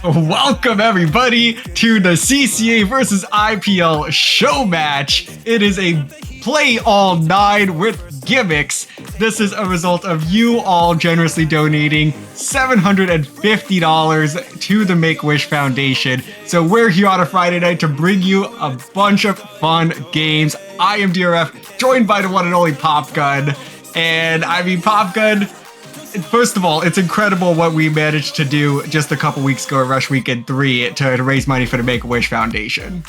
Welcome everybody to the CCA versus IPL show match. It is a play all 9 with gimmicks. This is a result of you all generously donating $750 to the Make-A-Wish Foundation. So we're here on a Friday night to bring you a bunch of fun games. I am DRF, joined by the one and only Pop Gun. And I mean, Pop Gun, first of all, it's incredible what we managed to do just a couple weeks ago at Rush Weekend 3 to raise money for the Make-A-Wish Foundation.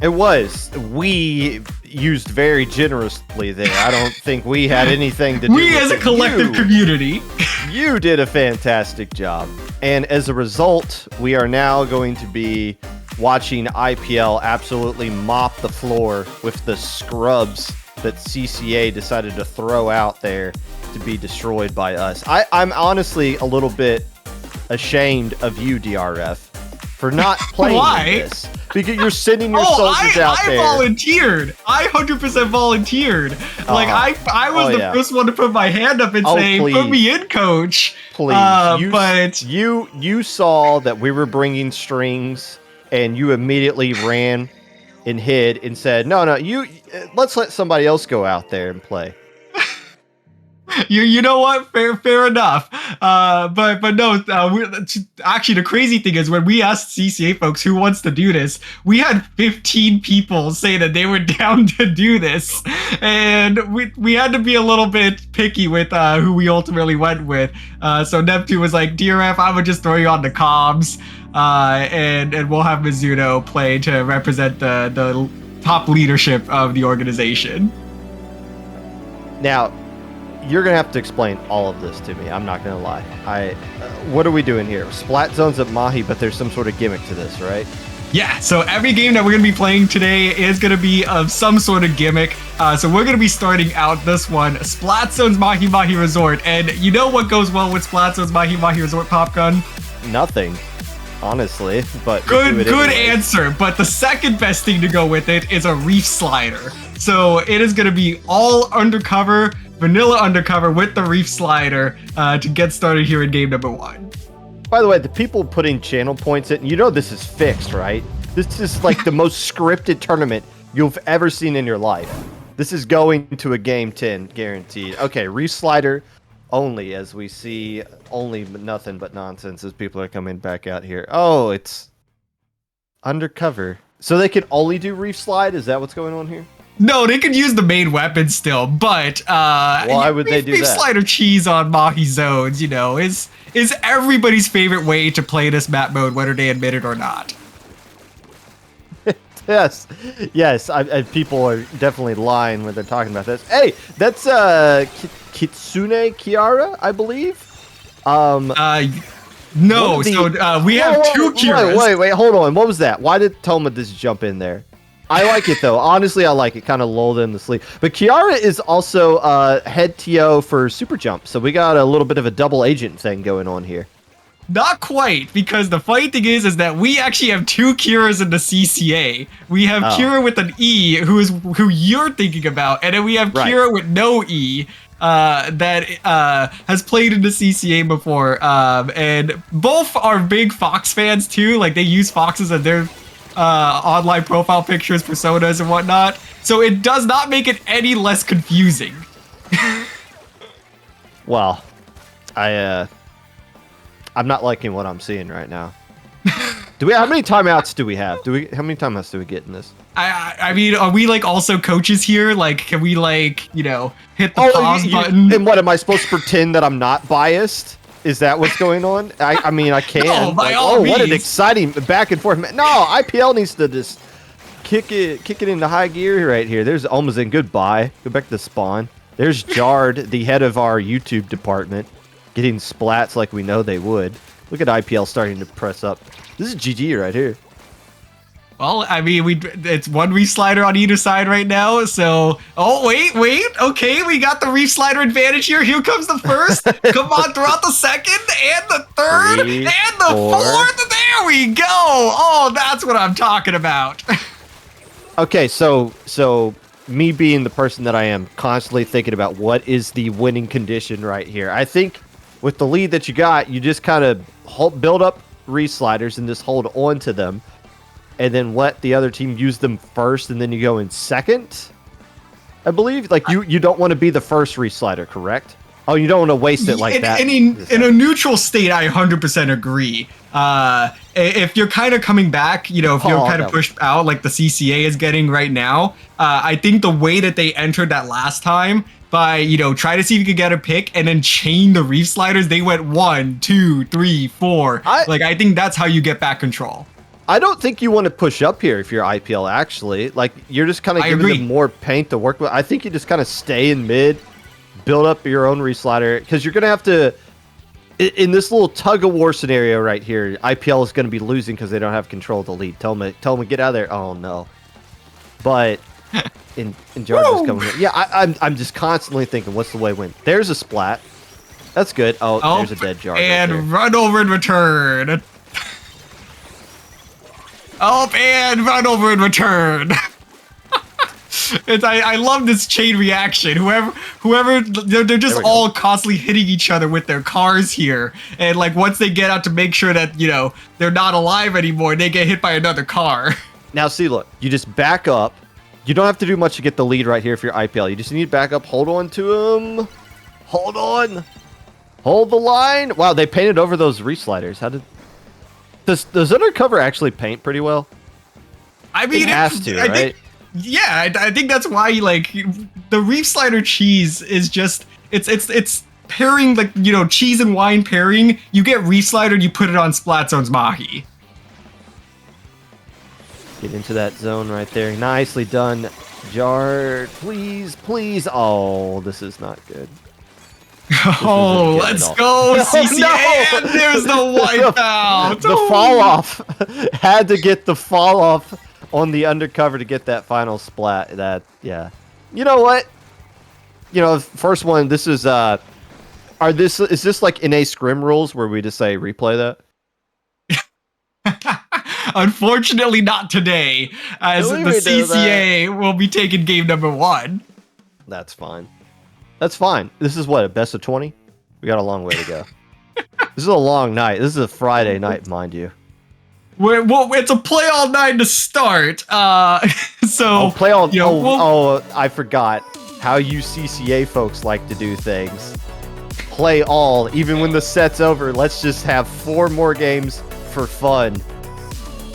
It was. We used very generously there. I don't think we had anything to do with it. We as a collective community. You did a fantastic job. And as a result, we are now going to be watching IPL absolutely mop the floor with the scrubs that CCA decided to throw out there to be destroyed by us. I'm honestly a little bit ashamed of you, DRF, for not playing this. Because you're sending your soldiers out there. I volunteered. I 100% volunteered. Like, I was the first one to put my hand up and say, please. Put me in, coach. Please. But you saw that we were bringing strings, and you immediately ran and hid and said, no, let's let somebody else go out there and play. You know what? Fair enough. But no. Actually, the crazy thing is when we asked CCA folks who wants to do this, we had 15 people say that they were down to do this, and we had to be a little bit picky with who we ultimately went with. So Neptune was like, DRF, I would just throw you on the comms, and we'll have Mizuno play to represent the top leadership of the organization. Now, you're going to have to explain all of this to me. I'm not going to lie. What are we doing here? Splat zones at Mahi, but there's some sort of gimmick to this, right? Yeah, so every game that we're going to be playing today is going to be of some sort of gimmick. So we're going to be starting out this one, Splat Zones Mahi Mahi Resort. And you know what goes well with Splat Zones Mahi Mahi Resort, Pop Gun? Nothing, honestly. But good answer. But the second best thing to go with it is a Reef Slider. So it is going to be all undercover, vanilla undercover with the Reef Slider to get started here in game number 1. By the way, the people putting channel points in, you know this is fixed, right? This is like the most scripted tournament you've ever seen in your life. This is going to a game 10, guaranteed. Okay, Reef Slider only, as we see only nothing but nonsense as people are coming back out here. Oh, it's undercover. So they can only do Reef Slide? Is that what's going on here? No, they could use the main weapon still, but why would they do that? Reef Slider cheese on Mahi zones, you know, is everybody's favorite way to play this map mode, whether they admit it or not. Yes. People are definitely lying when they're talking about this. Hey, that's Kitsune Kiara, I believe. No. So we have two Kiaras. Wait, hold on. What was that? Why did Toma just jump in there? I like it, though. Honestly, I like it. Kind of lulled in the sleep. But Kiara is also head TO for Super Jump, so we got a little bit of a double agent thing going on here. Not quite, because the funny thing is that we actually have 2 Kiras in the CCA. We have Kira with an E, who you're thinking about, and then we have Kira with no E, that has played in the CCA before. And both are big Fox fans, too. Like, they use Foxes as their online profile pictures, personas, and whatnot. So it does not make it any less confusing. Well, I'm not liking what I'm seeing right now. How many timeouts do we have? How many timeouts do we get in this? I mean, are we like also coaches here? Like, can we like, you know, hit the pause button? And what, am I supposed to pretend that I'm not biased? Is that what's going on? I mean, I can. No, by all means. What an exciting back and forth. No, IPL needs to just kick it into high gear right here. There's Almazin. Goodbye. Go back to spawn. There's Jard, the head of our YouTube department, getting splats like we know they would. Look at IPL starting to press up. This is GG right here. Well, I mean, it's one Reef Slider on either side right now, so... Oh, wait, okay, we got the Reef Slider advantage here. Here comes the first. Come on, throughout the second, and the third, and the fourth. There we go! Oh, that's what I'm talking about. Okay, so me being the person that I am, constantly thinking about what is the winning condition right here. I think with the lead that you got, you just kind of build up resliders and just hold on to them, and then let the other team use them first, and then you go in second. I believe, like you don't want to be the first reslider, correct? Oh, you don't want to waste it like that. In a neutral state, I 100% agree. If you're kind of coming back, if you're kind of pushed out like the CCA is getting right now, I think the way that they entered that last time by, try to see if you could get a pick and then chain the reef sliders, they went 1, 2, 3, 4. I think that's how you get back control. I don't think you want to push up here if you're IPL, actually. Like, you're just kind of giving them more paint to work with. I think you just kind of stay in mid, build up your own reslider, because you're going to have to, in this little tug-of-war scenario right here, IPL is going to be losing because they don't have control of the lead. Tell them to get out of there. Oh, no. But, in Jarvis coming in. Yeah, I'm just constantly thinking, what's the way win? There's a splat. That's good. Oh, there's a dead Jarvis. And run over and return. Oh, and run over and return. I love this chain reaction. Whoever, they're just all constantly hitting each other with their cars here. And like once they get out to make sure that, they're not alive anymore, they get hit by another car. Now, see, look, you just back up. You don't have to do much to get the lead right here if you're IPL. You just need to back up, hold on to him. Hold on. Hold the line. Wow, they painted over those resliders. How did... Does Undercover actually paint pretty well? I mean, it has to, right? I think that's why, like, the Reef Slider cheese is just, it's pairing, like, cheese and wine pairing. You get Reef Slider, you put it on Splat Zone's Mahi. Get into that zone right there. Nicely done, Jar. Please, please. Oh, this is not good. Oh, let's go, CCA, no. And there's the wipeout. The fall off. Had to get the fall off on the Undercover to get that final splat. Yeah. You know what? First one, this is, is this like NA Scrim rules where we just say replay that? Unfortunately, not today, as the CCA will be taking game number 1. That's fine. That's fine. This is what, a best of 20? We got a long way to go. This is a long night. This is a Friday night, mind you. Well, it's a play all night to start. So play all. I forgot how you CCA folks like to do things. Play all, even when the set's over. Let's just have 4 more games for fun.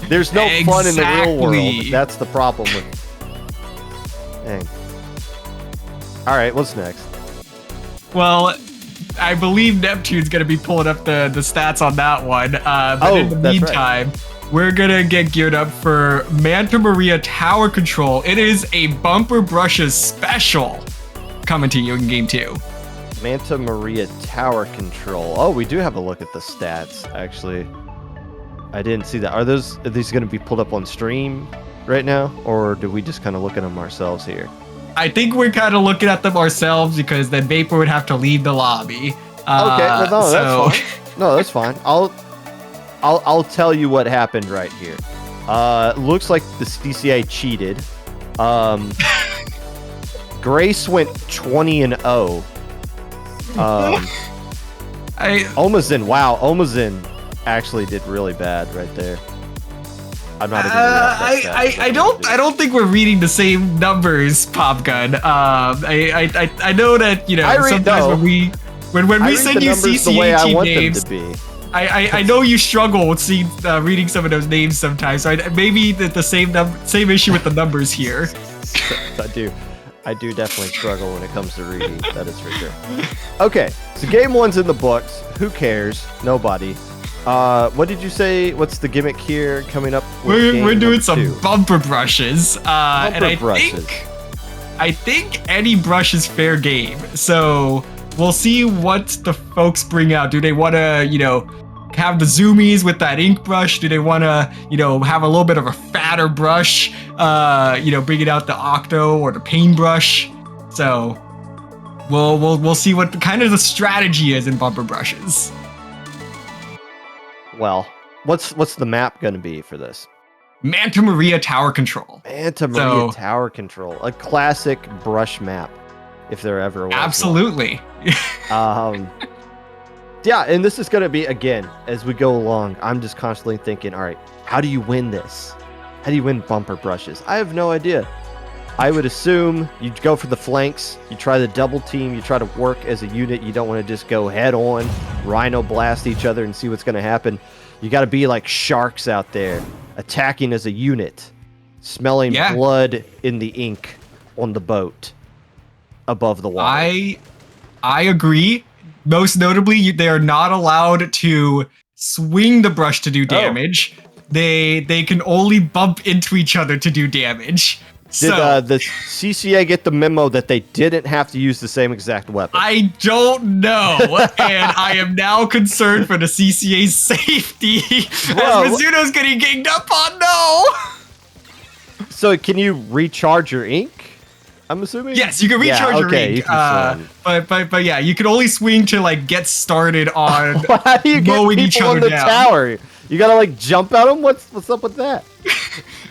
There's no fun in the real world. That's the problem with. Dang. All right, what's next? Well, I believe Neptune's going to be pulling up the stats on that one. But in the meantime, we're going to get geared up for Manta Maria Tower Control. It is a Bumper Brushes special coming to you in Game 2. Manta Maria Tower Control. Oh, we do have a look at the stats, actually. I didn't see that. Are these going to be pulled up on stream right now? Or do we just kind of look at them ourselves here? I think we're kind of looking at them ourselves because then Vapor would have to leave the lobby. Okay, well, no, that's fine. No, that's fine. I'll tell you what happened right here. Looks like the CCA cheated. Grace went 20-0. Omazin, wow, Omazin actually did really bad right there. I'm not even I don't think we're reading the same numbers, Popgun. I know that sometimes when we send you CCA team names, I know you struggle with reading some of those names sometimes. So maybe the same issue with the numbers here. I do definitely struggle when it comes to reading. That is for sure. Okay, so game 1's in the books. Who cares? Nobody. What did you say? What's the gimmick here coming up? We're doing some bumper brushes. And I think any brush is fair game. So we'll see what the folks bring out. Do they want to, have the zoomies with that ink brush? Do they want to, have a little bit of a fatter brush? Bringing out the Octo or the paintbrush. So we'll see what kind of the strategy is in bumper brushes. Well, what's the map going to be for this? Manta Maria Tower Control. Manta Maria Tower Control. A classic brush map, if there ever was. Absolutely. Yeah, and this is going to be, again, as we go along, I'm just constantly thinking, all right, how do you win this? How do you win bumper brushes? I have no idea. I would assume you go for the flanks, you try the double team, you try to work as a unit. You don't want to just go head on, rhino blast each other and see what's going to happen. You got to be like sharks out there, attacking as a unit, smelling blood in the ink on the boat above the water. I agree. Most notably, they are not allowed to swing the brush to do damage. They can only bump into each other to do damage. Did the CCA get the memo that they didn't have to use the same exact weapon? I don't know, and I am now concerned for the CCA's safety as Mizuno's getting ganged up on. No. So can you recharge your ink? I'm assuming. Yes, you can recharge your ink. But yeah, you can only swing to like get started on How do you mowing get each people other on the down. tower? You gotta like jump at them. What's up with that?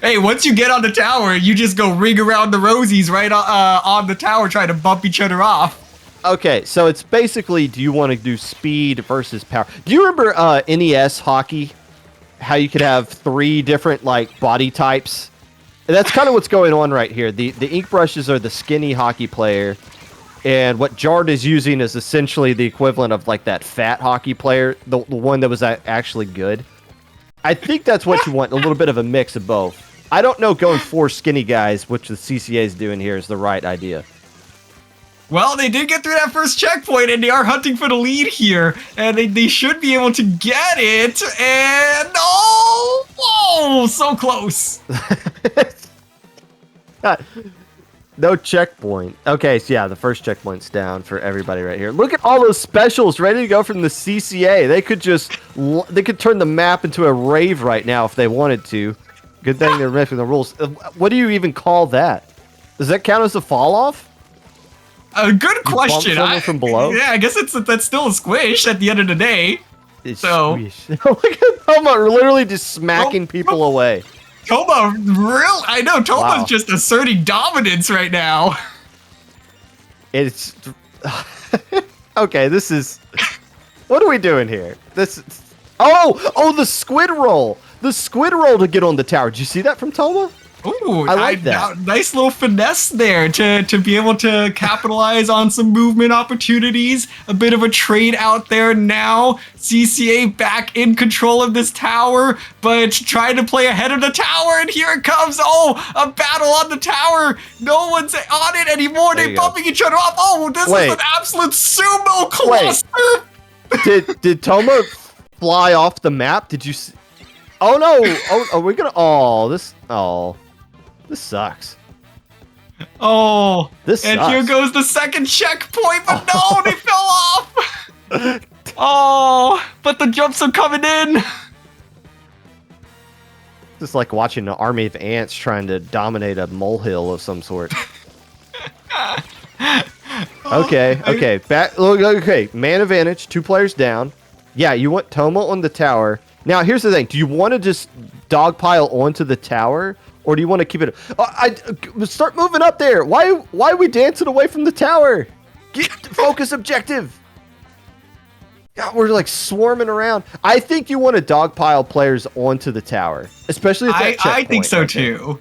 Hey, once you get on the tower, you just go ring around the rosies right on the tower, trying to bump each other off. Okay, so it's basically, do you want to do speed versus power? Do you remember NES hockey? How you could have 3 different like body types? That's kind of what's going on right here. The ink brushes are the skinny hockey player, and what Jard is using is essentially the equivalent of like that fat hockey player, the one that was actually good. I think that's what you want, a little bit of a mix of both. I don't know going 4 skinny guys, which the CCA is doing here, is the right idea. Well, they did get through that first checkpoint, and they are hunting for the lead here, and they should be able to get it, and oh, whoa, so close. No checkpoint. Okay, so yeah, the first checkpoint's down for everybody right here. Look at all those specials ready to go from the CCA. They could turn the map into a rave right now if they wanted to. Good thing they're making the rules. What do you even call that? Does that count as a fall off? A good question. From below? Yeah, I guess that's still a squish at the end of the day. Look at Toma literally just smacking people away. Toma, I know Toma's just asserting dominance right now. It's okay. This is what are we doing here? The squid roll. The squid roll to get on the tower. Did you see that from Toma? Ooh, I like that. Nice little finesse there to be able to capitalize on some movement opportunities. A bit of a trade out there now. CCA back in control of this tower, but trying to play ahead of the tower, and here it comes. Oh, a battle on the tower. No one's on it anymore. They're bumping each other off. Oh, this is an absolute sumo cluster. Did Toma fly off the map? Did you see? Oh no! Oh, are we gonna? This sucks. Oh, this sucks. And here goes the second checkpoint, but no, they fell off. Oh, but the jumps are coming in. Just like watching an army of ants trying to dominate a molehill of some sort. Okay. Okay, man advantage, 2 players down. Yeah, you want Toma on the tower. Now, here's the thing. Do you want to just dogpile onto the tower, or do you want to keep it? Start moving up there. Why are we dancing away from the tower? Get focus objective. God, we're like swarming around. I think you want to dogpile players onto the tower, especially at that checkpoint. I think so too.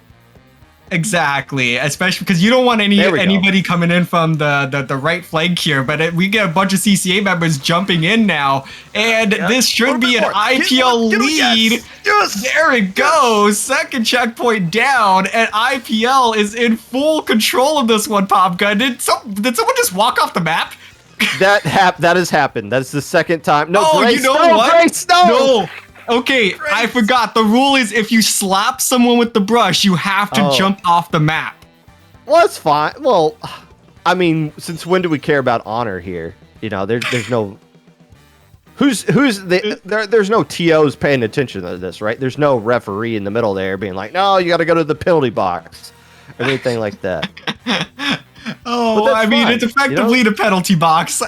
Exactly, especially because you don't want anybody coming in from the right flank here, but we get a bunch of CCA members jumping in now, and this should be an IPL lead. Yes. There it goes, second checkpoint down, and IPL is in full control of this one, Popka. Did someone just walk off the map? That has happened. That's the second time. No, you know what? No. Okay, I forgot. The rule is if you slap someone with the brush, you have to jump off the map. Well, that's fine. Well, I mean, since when do we care about honor here? You know, there's no... There's no TOs paying attention to this, right? There's no referee in the middle there being like, no, you got to go to the penalty box or anything like that. I mean, it's effectively the penalty box.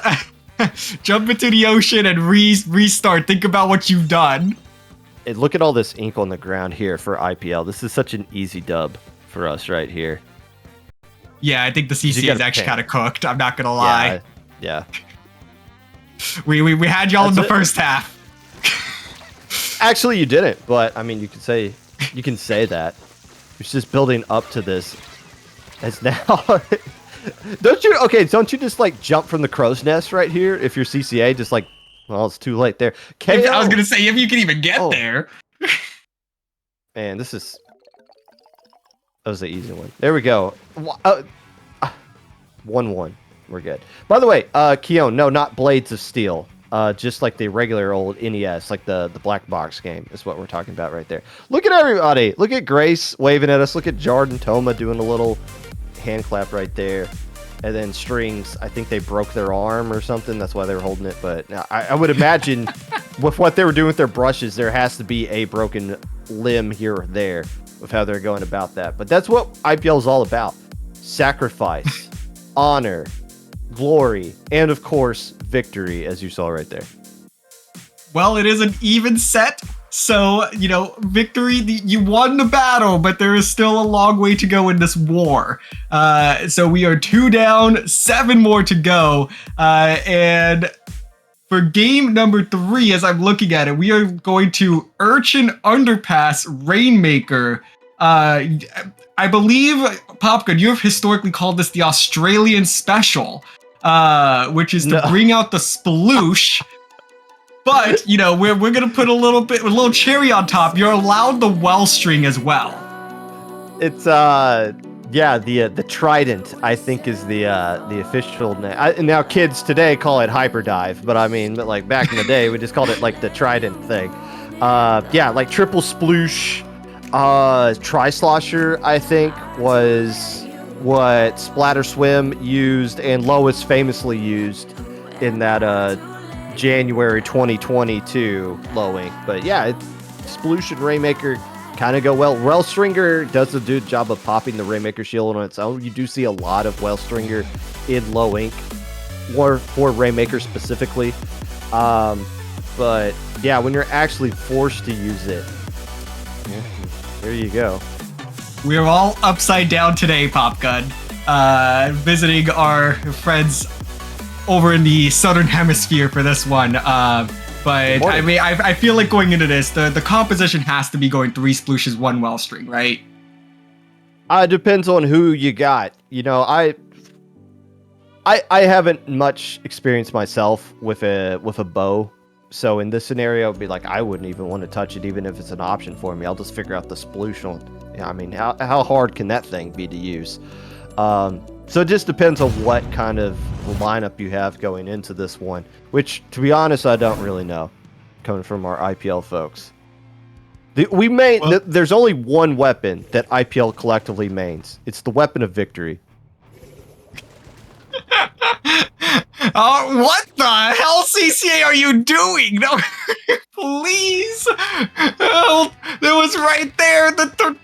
Jump into the ocean and restart. Think about what you've done. And look at all this ink on the ground here for IPL. This is such an easy dub for us right here. Yeah, I think the CCA is actually kind of cooked. I'm not going to lie. Yeah. We had y'all in That's the it. first half. Actually, you didn't, but I mean, you can say that. It's just building up to this. As now, don't you just like jump from the crow's nest right here if you're CCA? Just like, well, it's too late there. KO. I was gonna say if you can even get there. Man, that was the easy one. There we go. 1-1. We're good. By the way, Keon, no, not Blades of Steel. Just like the regular old NES, like the black box game is what we're talking about right there. Look at everybody. Look at Grace waving at us. Look at Jordan Toma doing a little hand clap right there. And then Strings, I think they broke their arm or something. That's why they were holding it. But I would imagine with what they were doing with their brushes, there has to be a broken limb here or there with how they're going about that. But that's what IPL is all about. Sacrifice, honor, glory, and of course, victory, as you saw right there. Well, it is an even set. So, victory, you won the battle, but there is still a long way to go in this war. So we are 2 down, 7 more to go. And for game number 3, as I'm looking at it, we are going to Urchin Underpass Rainmaker. I believe, Popgood, you have historically called this the Australian Special, which is to bring out the sploosh. But, we're going to put a little cherry on top. You're allowed the well string as well. It's, the Trident, I think, is the official name. Now kids today call it Hyperdive, but I mean, like back in the day, we just called it like the Trident thing. Like triple sploosh, Tri-Slosher, I think, was what Splatter Swim used and Lois famously used in that, January 2022 low ink. But yeah, Sploosh and Rainmaker kind of go well. Wellstringer does a good job of popping the Rainmaker shield on its own. You do see a lot of Wellstringer in low ink, or for Rainmaker specifically. But yeah, when you're actually forced to use it, there you go. We're all upside down today, Popgun. Visiting our friends over in the southern hemisphere for this one. But I mean, I feel like going into this, the composition has to be going 3 splooshes, 1 well string, right? It depends on who you got. I haven't much experience myself with a bow. So in this scenario, it'd be like, I wouldn't even want to touch it, even if it's an option for me. I'll just figure out the sploosh on. I mean, how hard can that thing be to use? So it just depends on what kind of lineup you have going into this one, which, to be honest, I don't really know, coming from our IPL folks. There's only one weapon that IPL collectively mains. It's the weapon of victory. What the hell, CCA, are you doing? No, please. Oh, it was right there, the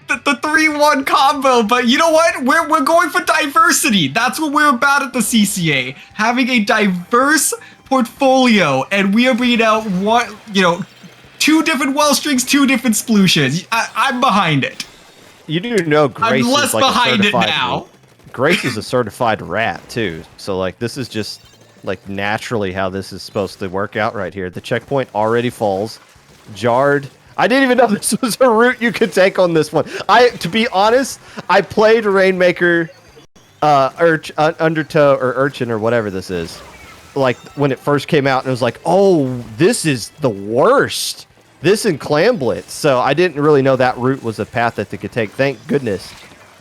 3-1 combo. But you know what? We're going for diversity. That's what we're about at the CCA. Having a diverse portfolio, and we are bringing out 2 different well strings, 2 different splooshes. I'm behind it. You do know Grace I'm less is like behind it now. Grace is a certified rat too, so like this is just like naturally how this is supposed to work out right here. The checkpoint already falls. Jarred. I didn't even know this was a route you could take on this one. To be honest, I played Rainmaker, Undertow or Urchin or whatever this is, like when it first came out, and it was like, oh, this is the worst. This and Clam Blitz. So I didn't really know that route was a path that they could take. Thank goodness.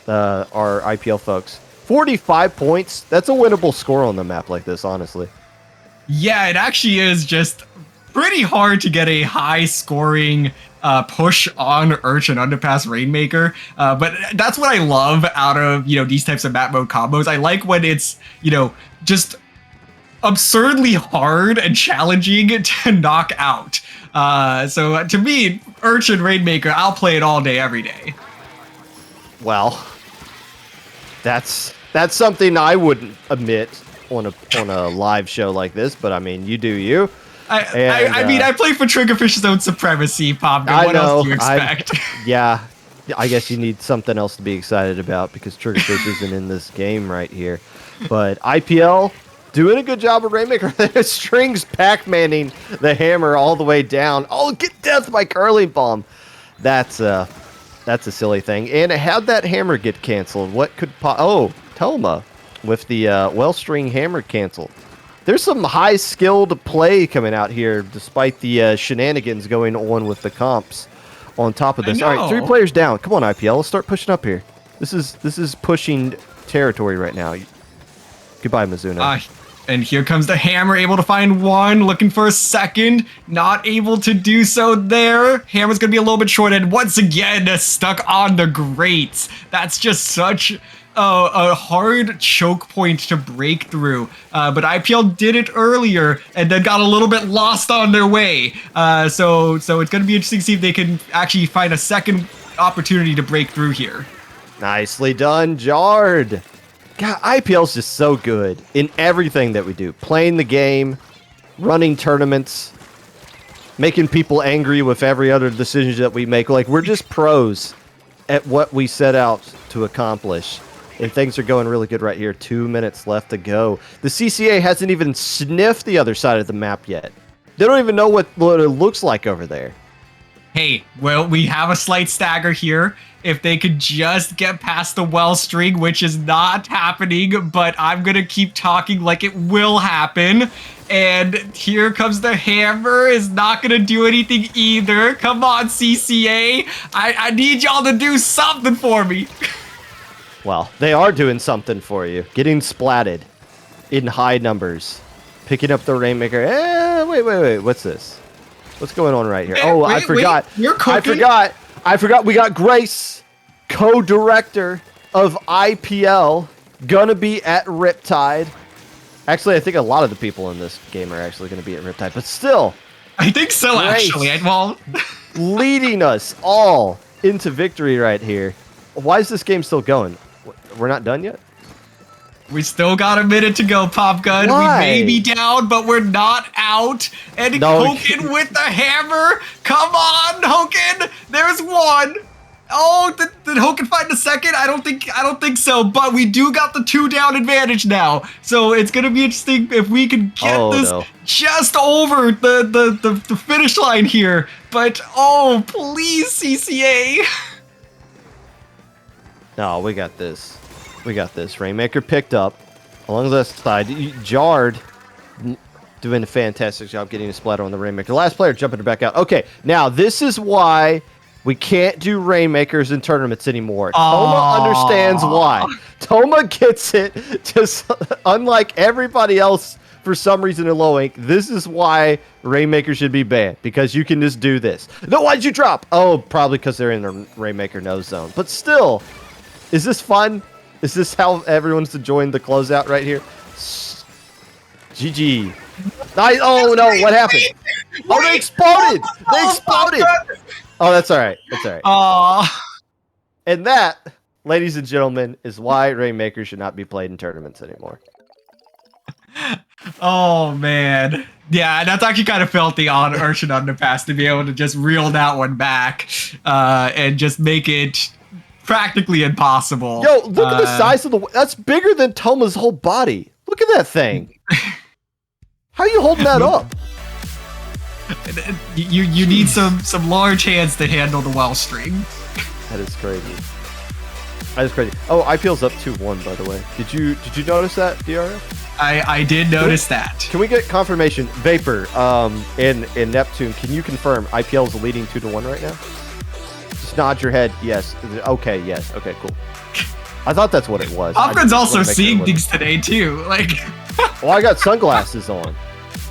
Our IPL folks. 45 points. That's a winnable score on the map like this, honestly. Yeah, it actually is just pretty hard to get a high scoring push on Urchin Underpass Rainmaker. But that's what I love out of, these types of map mode combos. I like when it's, just absurdly hard and challenging to knock out. So to me, Urchin Rainmaker, I'll play it all day, every day. Well, that's something I wouldn't admit on a live show like this, but I mean, you do you. I mean, I play for Triggerfish's own supremacy, Pop. What else do you expect? I guess you need something else to be excited about because Triggerfish isn't in this game right here. But IPL, doing a good job of Rainmaker. Strings Pac-Manning the hammer all the way down. Oh, get death by curling bomb. That's a silly thing. And how'd that hammer get canceled? What could Toma with the well string hammer canceled. There's some high skilled play coming out here, despite the shenanigans going on with the comps. On top of this, all right, 3 players down. Come on, IPL, let's start pushing up here. This is pushing territory right now. Goodbye, Mizuno. And here comes the hammer, able to find one, looking for a second, not able to do so there. Hammer's gonna be a little bit shorted. Once again, stuck on the grates. That's just such a hard choke point to break through. But IPL did it earlier and then got a little bit lost on their way. So it's gonna be interesting to see if they can actually find a second opportunity to break through here. Nicely done, Jard. God, IPL's just so good in everything that we do. Playing the game, running tournaments, making people angry with every other decision that we make. Like, we're just pros at what we set out to accomplish. And things are going really good right here. 2 minutes left to go. The CCA hasn't even sniffed the other side of the map yet. They don't even know what it looks like over there. Hey, well, we have a slight stagger here. If they could just get past the well string, which is not happening, but I'm going to keep talking like it will happen. And here comes the hammer. Is not going to do anything either. Come on, CCA. I need y'all to do something for me. Well, they are doing something for you. Getting splatted in high numbers. Picking up the Rainmaker. Wait. What's this? What's going on right here? I forgot. I forgot we got Grace, co-director of IPL, gonna be at Riptide. Actually, I think a lot of the people in this game are actually gonna be at Riptide, but still. I think so, Grace, actually. Leading us all into victory right here. Why is this game still going? We're not done yet? We still got a minute to go, Pop Gun. Why? We may be down, but we're not out. And Hoken with the hammer. Come on, Hoken. There's one. Oh, did Hoken find a second? I don't think so. But we do got the 2 down advantage now. So it's gonna be interesting if we can get this just over the finish line here. But please, CCA. No, we got this. We got this. Rainmaker picked up along the side. Jard doing a fantastic job getting a splatter on the Rainmaker. Last player jumping back out. Okay, now this is why we can't do Rainmakers in tournaments anymore. Toma understands why. Toma gets it. Just unlike everybody else, for some reason in low ink, this is why Rainmaker should be banned, because you can just do this. No, why'd you drop? Oh, probably because they're in the Rainmaker no zone. But still, is this fun? Is this how everyone's enjoying the closeout right here? GG. Oh, no. What happened? Oh, they exploded. They exploded. Oh, that's all right. That's all right. And that, ladies and gentlemen, is why Rainmaker should not be played in tournaments anymore. Oh, man. Yeah, that's actually kind of filthy on Urshan on the past to be able to just reel that one back and just make it practically impossible. Yo, look at the size of that's bigger than Toma's whole body. Look at that thing. How are you holding that up? You need some large hands to handle the well string. That is crazy. That is crazy. Oh, IPL's up 2-1, by the way. Did you notice that, DRF? I did notice that. Can we get confirmation? Vapor, in Neptune, can you confirm IPL's leading 2-1 right now? Nod your head. Yes. Okay. Yes. Okay. Cool. I thought that's what it was. Popcorn's also seeing things today too. Like, well, I got sunglasses on.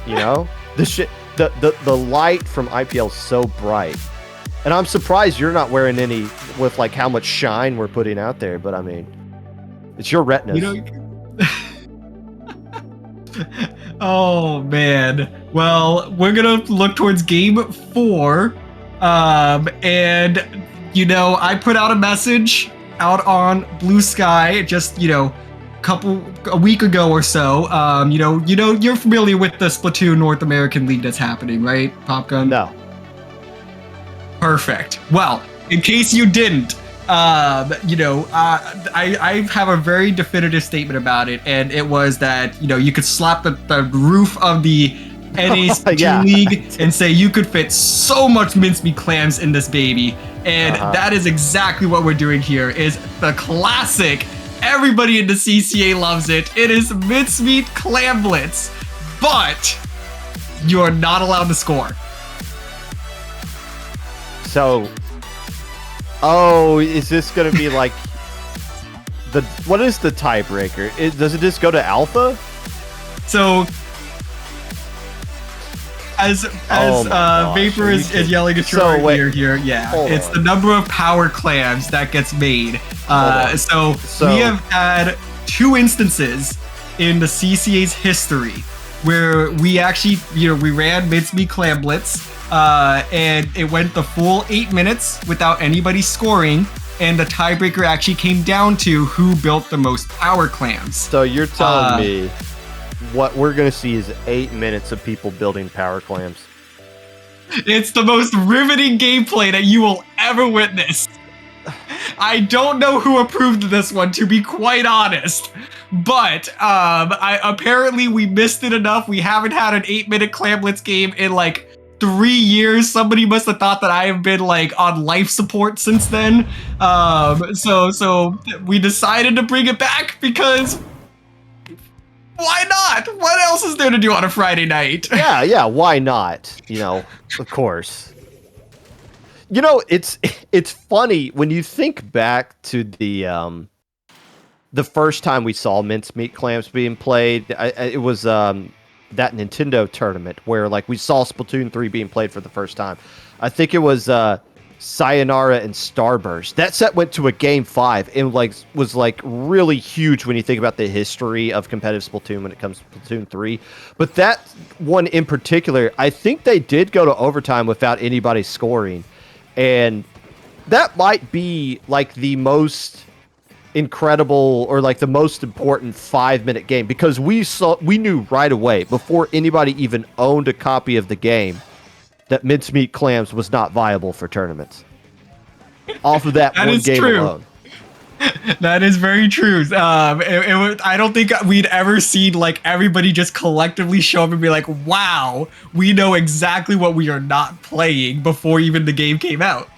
You know, the light from IPL is so bright, and I'm surprised you're not wearing any with like how much shine we're putting out there. But I mean, it's your retinas. Oh man. Well, we're gonna look towards game 4, and. I put out a message out on Blue Sky just, a week ago or so. You're familiar with the Splatoon North American League that's happening, right, Popgun? No. Perfect. Well, in case you didn't, I have a very definitive statement about it, and it was that you could slap the roof of the NA Yeah. Team League and say you could fit so much mincemeat clams in this baby, and that is exactly what we're doing here. Is the classic. Everybody in the CCA loves it. It is mincemeat clamblets, but you are not allowed to score. So, is this going to be like what is the tiebreaker? Does it just go to alpha? So, as Vapor is yelling at your here, yeah, it's the number of power clams that gets made. So we have had 2 instances in the CCA's history where we actually, we ran mincemeat clamblets, and it went the full 8 minutes without anybody scoring, and the tiebreaker actually came down to who built the most power clams. So you're telling me what we're going to see is 8 minutes of people building power clams. It's the most riveting gameplay that you will ever witness. I don't know who approved this one, to be quite honest, but apparently we missed it enough. We haven't had an 8-minute clamblets game in like 3 years. Somebody must have thought that I have been like on life support since then. So we decided to bring it back because why not? What else is there to do on a Friday night? Yeah, why not? Of course. It's funny when you think back to the first time we saw mincemeat clams being played. It was that Nintendo tournament where like we saw Splatoon 3 being played for the first time. I think it was Sayonara and Starburst. That set went to a game 5 and was really huge when you think about the history of competitive Splatoon when it comes to Splatoon 3. But that one in particular, I think they did go to overtime without anybody scoring. And that might be like the most incredible or like the most important 5-minute game because we knew right away before anybody even owned a copy of the game that mincemeat clams was not viable for tournaments. Off of that one game alone. That is very true. I don't think we'd ever seen like everybody just collectively show up and be like, wow, we know exactly what we are not playing before even the game came out.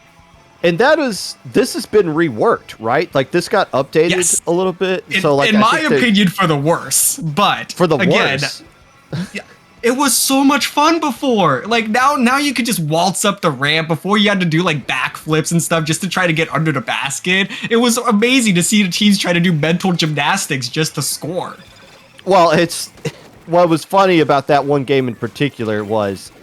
And this has been reworked, right? Like this got updated a little bit. In my opinion, for the worse. But for the worse. It was so much fun before. Like now you could just waltz up the ramp. Before you had to do like backflips and stuff just to try to get under the basket. It was amazing to see the teams try to do mental gymnastics just to score. Well, what was funny about that one game in particular was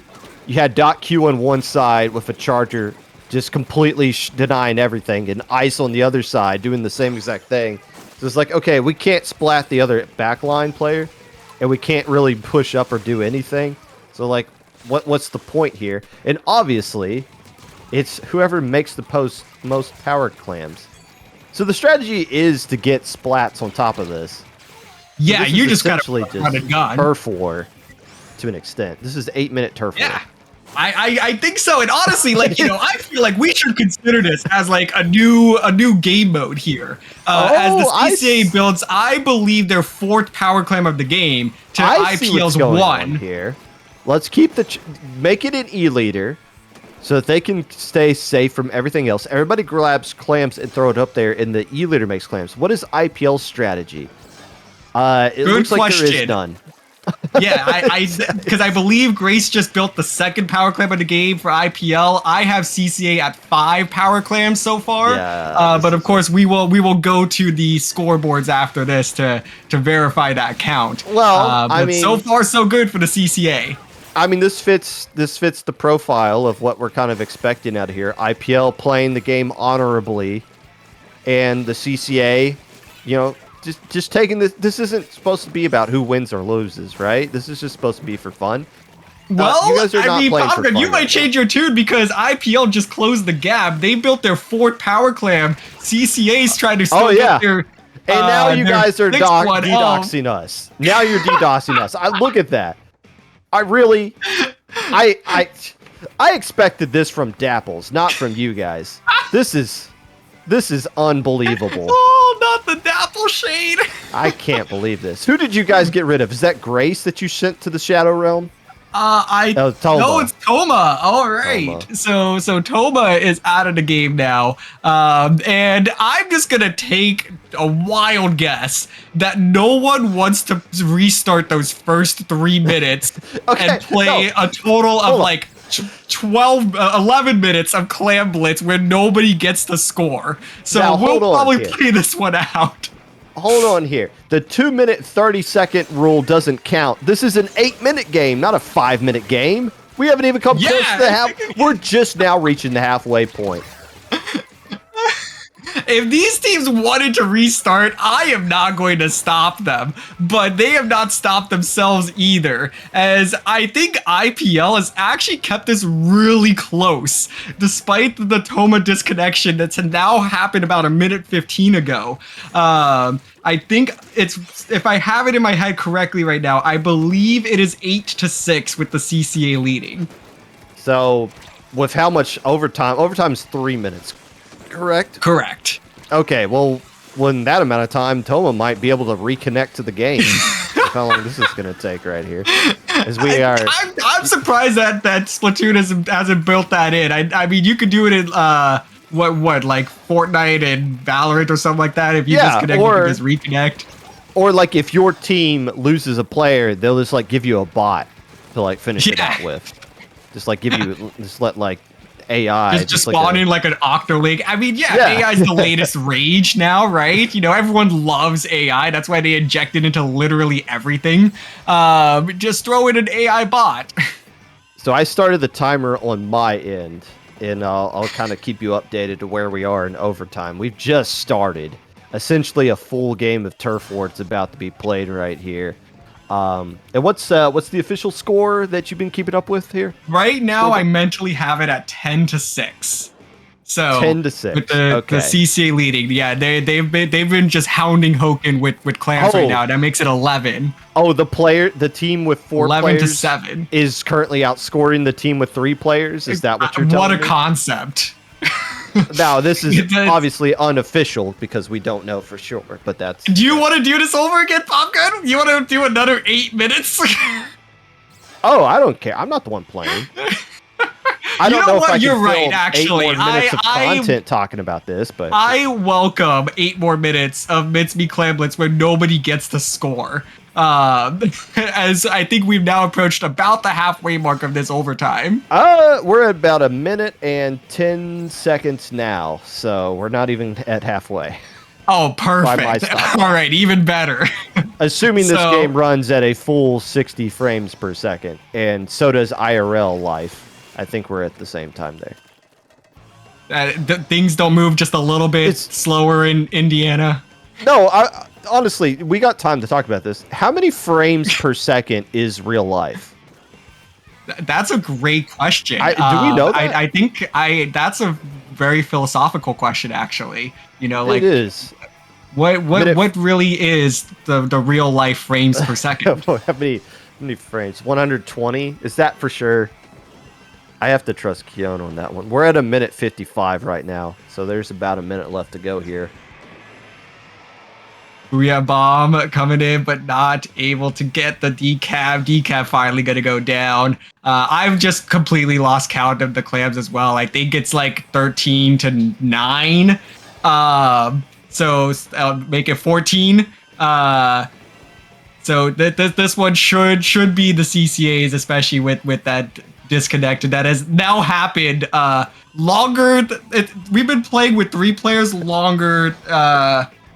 you had .Q on one side with a charger just completely denying everything, and Ice on the other side doing the same exact thing. So it's like, okay, we can't splat the other backline player, and we can't really push up or do anything. So like, what's the point here? And obviously, it's whoever makes the most power clams. So the strategy is to get splats on top of this. Yeah, so you just gotta run a gun. Turf war to an extent. This is 8-minute turf war. I think so, and honestly, I feel like we should consider this as like a new game mode here. As the CCA builds, I believe their 4th power clam of the game to IPL's 1 here. Let's keep make it an E-leader so that they can stay safe from everything else. Everybody grabs clams and throw it up there, and the E-leader makes clams. What is IPL's strategy? It looks like there is none. Yeah, because I believe Grace just built the 2nd power clam of the game for IPL. I have CCA at 5 power clams so far. Yeah, but of course we will go to the scoreboards after this to verify that count. Well, I mean, so far so good for the CCA. I mean, this fits the profile of what we're kind of expecting out of here. IPL playing the game honorably, and the CCA, just taking this. This isn't supposed to be about who wins or loses, right? This is just supposed to be for fun. Well, you guys are not playing for fun. You might change your tune because IPL just closed the gap. They built their 4th power clam. CCA's trying to still get their. And now you guys are DDoSing us. Now you're DDoSing us. Look at that. I expected this from Dapples, not from you guys. This is This is unbelievable. Oh, not the Dapple Shade. I can't believe this. Who did you guys get rid of? Is that Grace that you sent to the Shadow Realm? I Toma. No, it's Toma. All right. Toma. So Toma is out of the game now. And I'm just gonna take a wild guess that no one wants to restart those first 3 minutes and play a total of like 11 minutes of Clam Blitz where nobody gets to score. So now, we'll probably here. play this one out. Hold on here. The 2-minute 30-second rule doesn't count. This is an 8-minute game, not a 5-minute game. We haven't even come close to the half. We're just now reaching the halfway point. If these teams wanted to restart, I am not going to stop them, but they have not stopped themselves either, as I think IPL has actually kept this really close, despite the Toma disconnection that's now happened about a minute 15 ago. I think it's, if I have it in my head correctly right now, I believe it is 8-6 with the CCA leading. So, with how much overtime? Overtime is 3 minutes. Correct? Correct. Okay, well, in that amount of time, Toma might be able to reconnect to the game. How long this is going to take right here? As we are... I'm surprised that Splatoon hasn't built that in. I mean, you could do it in, what, like Fortnite and Valorant or something like that. If you disconnect, you can just reconnect. Or, like, if your team loses a player, they'll just, like, give you a bot to, like, finish it out with. Just, like, just let, like... AI just spawn in like an Octoling. I mean, AI is the latest rage now, right? You know, everyone loves AI. That's why they inject it into literally everything. Just throw in an AI bot. So I started the timer on my end, and I'll kind of keep you updated to where we are in overtime. We've just started. Essentially, a full game of Turf War's about to be played right here. And what's the official score that you've been keeping up with here? Right now, I mentally have it at 10-6. So 10-6 with the CCA leading, they've been just hounding Hoken with clams right now. That makes it 11. Oh, the team with 4 players 11-7 is currently outscoring the team with 3 players. Is that what you're telling me? What a concept! Now, this is obviously unofficial because we don't know for sure, but that's... Do you want to do this over again, Popgun? You want to do another 8 minutes? Oh, I don't care. I'm not the one playing. I don't know if I can film actually. 8 more minutes of content talking about this, but... I welcome 8 more minutes of Mincemeat Clam Blitz where nobody gets to score. As I think we've now approached about the halfway mark of this overtime. We're at about 1 minute and 10 seconds now, so we're not even at halfway. Oh, perfect. All right, even better. Assuming this game runs at a full 60 frames per second, and so does IRL life. I think we're at the same time there. Things don't move just a little bit slower in Indiana. No, honestly, we got time to talk about this. How many frames per second is real life? That's a great question. Do we know that? I think that's a very philosophical question, actually. You know, like, it is. What really is the real life frames per second? How many frames? 120? Is that for sure? I have to trust Keon on that one. We're at 1 minute 55 right now, so there's about 1 minute left to go here. Booyah bomb coming in, but not able to get the decab. Decab finally gonna go down. I've just completely lost count of the clams as well. I think it's like 13-9. So make it 14. So this one should be the CCAs, especially with that disconnect that has now happened longer. We've been playing with 3 players longer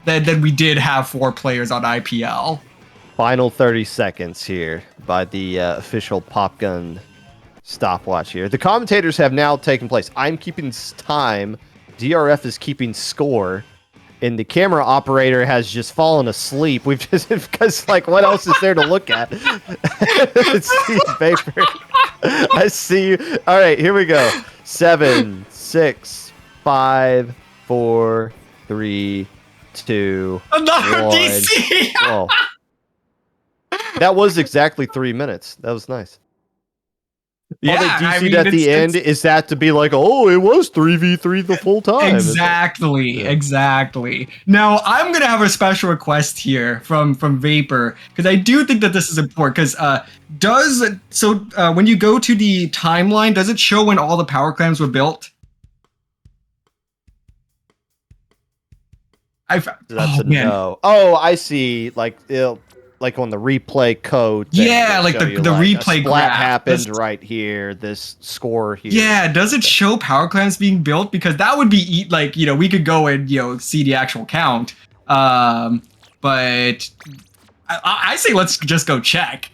than we did have 4 players on IPL. Final 30 seconds here by the official Popgun stopwatch here. The commentators have now taken place. I'm keeping time. DRF is keeping score. And the camera operator has just fallen asleep. We've just, because, like, what else is there to look at? It's Steve Vapor. I see you. All right, here we go. 7, 6, 5, 4, 3, 2, Another 1. DC! Whoa. That was exactly 3 minutes. That was nice. All they Yeah, I DC'd mean, at the end is that to be like, oh, it was 3v3 the full time. exactly, Yeah. exactly. Now I'm gonna have a special request here from Vapor because I do think that this is important. Because when you go to the timeline, does it show when all the power clams were built? That's Oh a man, no. Oh, I see. Like like on the replay code thing, yeah, it'll like show the you the like a replay splat graph. happened right here, this score here. Yeah, does it show power clams being built? Because that would be like, we could go and see the actual count. But I say let's just go check.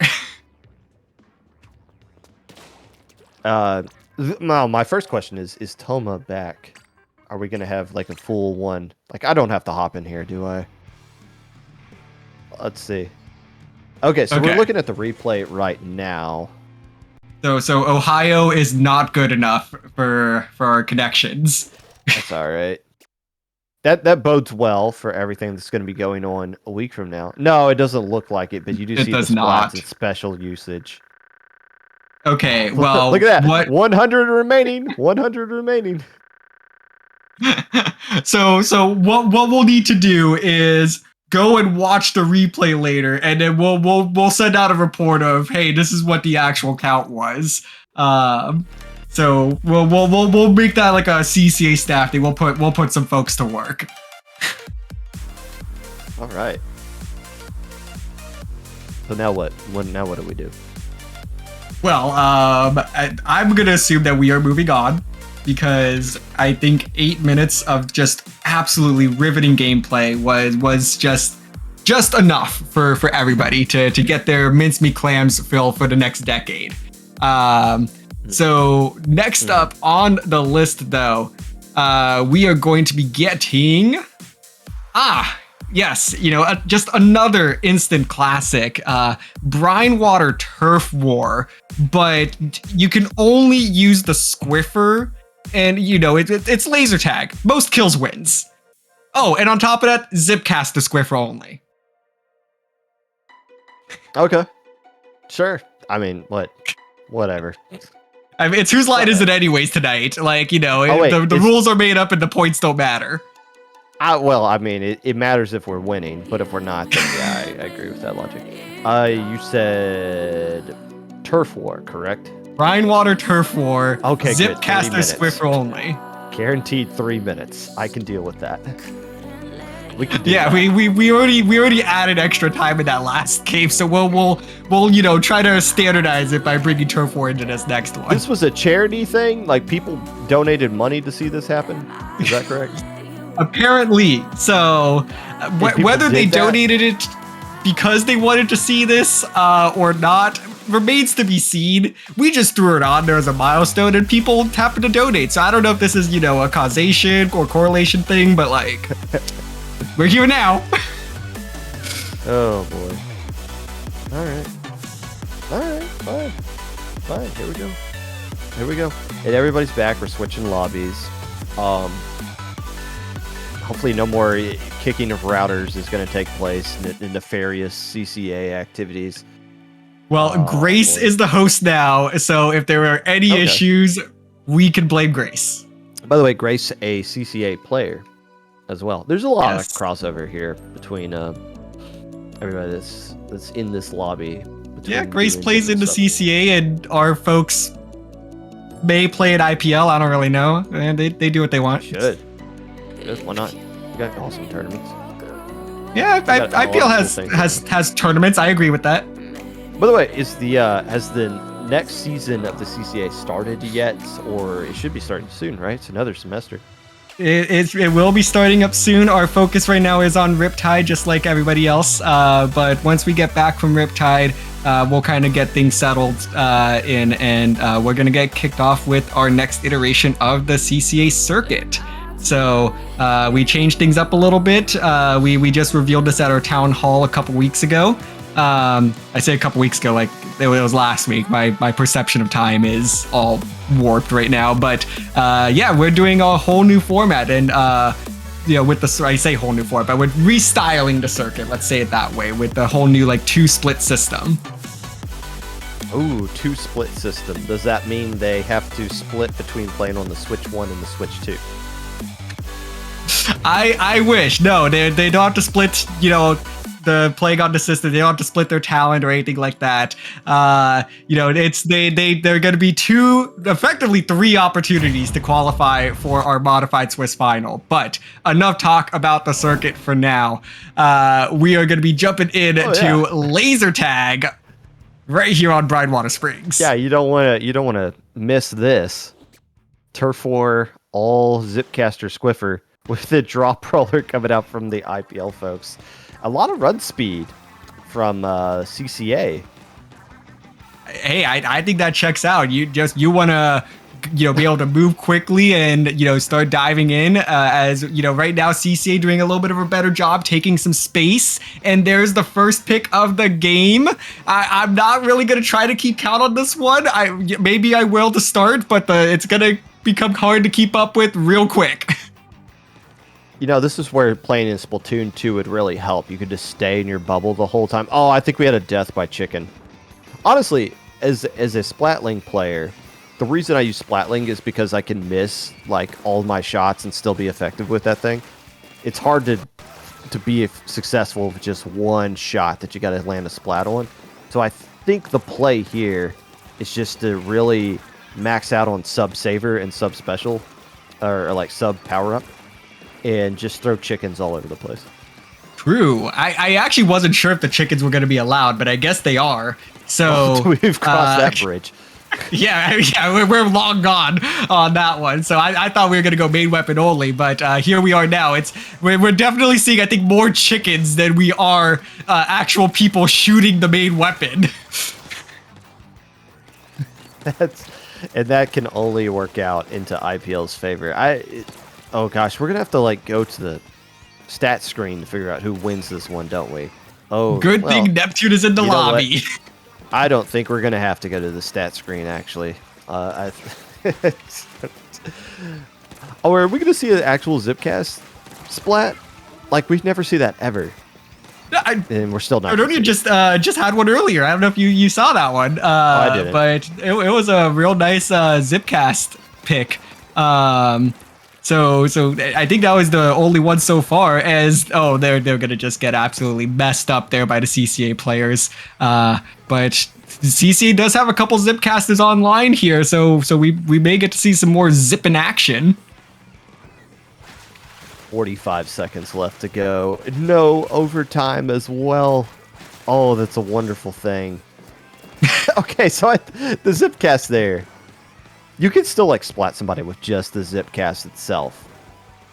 No, my first question is Toma back? Are we gonna have like a full one? Like I don't have to hop in here, do I? Let's see. Okay, so we're Okay. looking at the replay right now. So Ohio is not good enough for our connections. That's all right. That bodes well for everything that's going to be going on a week from now. No, it doesn't look like it, but you do It see the does splats not. and special usage. Okay, Look well, at that. what 100 remaining. 100 remaining. so what we'll need to do is go and watch the replay later, and then we'll send out a report of, hey, this is what the actual count was. So we'll make that like a CCA staff thing. We'll put some folks to work. All right. So now what? Now what do we do? Well, I'm gonna assume that we are moving on because I think 8 minutes of just absolutely riveting gameplay was just enough for everybody to get their mincemeat clams filled for the next decade. So next up on the list, though, we are going to be getting yes, just another instant classic, Brine Water Turf War, but you can only use the Squiffer, and it's laser tag. Most kills wins. Oh, and on top of that, zip cast the Squiffer only. Okay. Sure. I mean, whatever. I mean, it's whose line is it anyways tonight? Like, wait, the rules are made up and the points don't matter. Well, I mean, it matters if we're winning, but if we're not, then yeah, I agree with that logic. You said Turf War, correct? Brine Water Turf War. Okay, Zip good. caster Squiffer only. Guaranteed 3 minutes. I can deal with that. We can do Yeah, that. we already added extra time in that last game, so we'll try to standardize it by bringing Turf War into this next one. This was a charity thing? Like, people donated money to see this happen? Is that correct? Apparently. So whether they donated it because they wanted to see this or not remains to be seen. We just threw it on there as a milestone and people happened to donate. So I don't know if this is, a causation or correlation thing, but like we're here now. Oh boy. Alright, fine. Here we go. And everybody's back. We're switching lobbies. Hopefully no more kicking of routers is going to take place in nefarious CCA activities. Well, Grace is the host now, so if there are any issues, we can blame Grace. By the way, Grace, a CCA player as well. There's a lot of crossover here between everybody that's in this lobby. Yeah, Grace plays in the CCA, and our folks may play at IPL. I don't really know. And they do what they want. Should. Why not? You got awesome tournaments. Yeah, IPL has tournaments. I agree with that. By the way, has the next season of the CCA started yet, or it should be starting soon, right? It's another semester. It will be starting up soon. Our focus right now is on Riptide, just like everybody else. But once we get back from Riptide, we'll kind of get things settled in, and we're gonna get kicked off with our next iteration of the CCA circuit. So we changed things up a little bit. We just revealed this at our town hall a couple weeks ago. I say a couple weeks ago, like it was last week. My perception of time is all warped right now. But yeah, we're doing a whole new format, and with the I say whole new format, but we're restyling the circuit. Let's say it that way, with the whole new like 2-split system. Ooh, two split system. Does that mean they have to split between playing on the Switch 1 and the Switch 2? I wish. No, they don't have to split, the playing on the system. They don't have to split their talent or anything like that. It's they're going to be effectively three opportunities to qualify for our modified Swiss final. But enough talk about the circuit for now. We are going to be jumping into laser tag right here on Brightwater Springs. Yeah, you don't want to miss this. Turf War all Zipcaster Squiffer with the drop roller coming out from the IPL folks. A lot of run speed from CCA. Hey, I think that checks out. You want to be able to move quickly and start diving in, as right now CCA doing a little bit of a better job taking some space, and there's the first pick of the game. I'm not really going to try to keep count on this one. Maybe I will to start, but it's going to become hard to keep up with real quick. This is where playing in Splatoon 2 would really help. You could just stay in your bubble the whole time. Oh, I think we had a death by chicken. Honestly, as a Splatling player, the reason I use Splatling is because I can miss all my shots and still be effective with that thing. It's hard to be successful with just one shot that you got to land a splat on. So I think the play here is just to really max out on sub saver and sub special, or sub power up, and just throw chickens all over the place. True. I actually wasn't sure if the chickens were going to be allowed, but I guess they are. So we've crossed that bridge. Yeah, we're long gone on that one. So I thought we were gonna go main weapon only, but here we are now. We're definitely seeing, I think, more chickens than we are actual people shooting the main weapon. And that can only work out into IPL's favor. Oh gosh, we're gonna have to go to the stat screen to figure out who wins this one, don't we? Oh, good thing Neptune is in the lobby. I don't think we're gonna have to go to the stat screen actually. Oh, are we gonna see an actual Zipcast splat? We've never see that ever. And we're still not. Ardonia just had one earlier. I don't know if you saw that one. I didn't. But it was a real nice Zipcast pick. So I think that was the only one so far. They're gonna just get absolutely messed up there by the CCA players. But CCA does have a couple Zipcasters online here, so we may get to see some more Zip in action. 45 seconds left to go. No overtime as well. Oh, that's a wonderful thing. Okay, so the Zipcast there. You can still splat somebody with just the Zipcast itself,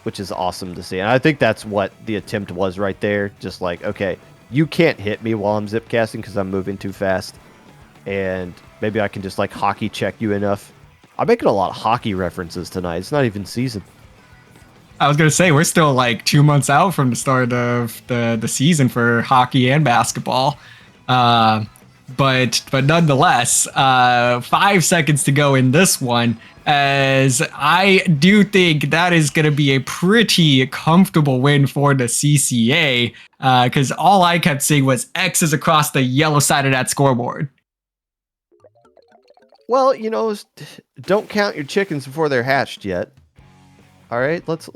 which is awesome to see. And I think that's what the attempt was right there. Just okay, you can't hit me while I'm Zipcasting because I'm moving too fast. And maybe I can just hockey check you enough. I'm making a lot of hockey references tonight. It's not even season. I was going to say, we're still 2 months out from the start of the season for hockey and basketball. But nonetheless, 5 seconds to go in this one, as I do think that is going to be a pretty comfortable win for the CCA, because all I kept seeing was X's across the yellow side of that scoreboard. Well, don't count your chickens before they're hatched yet. All right, let's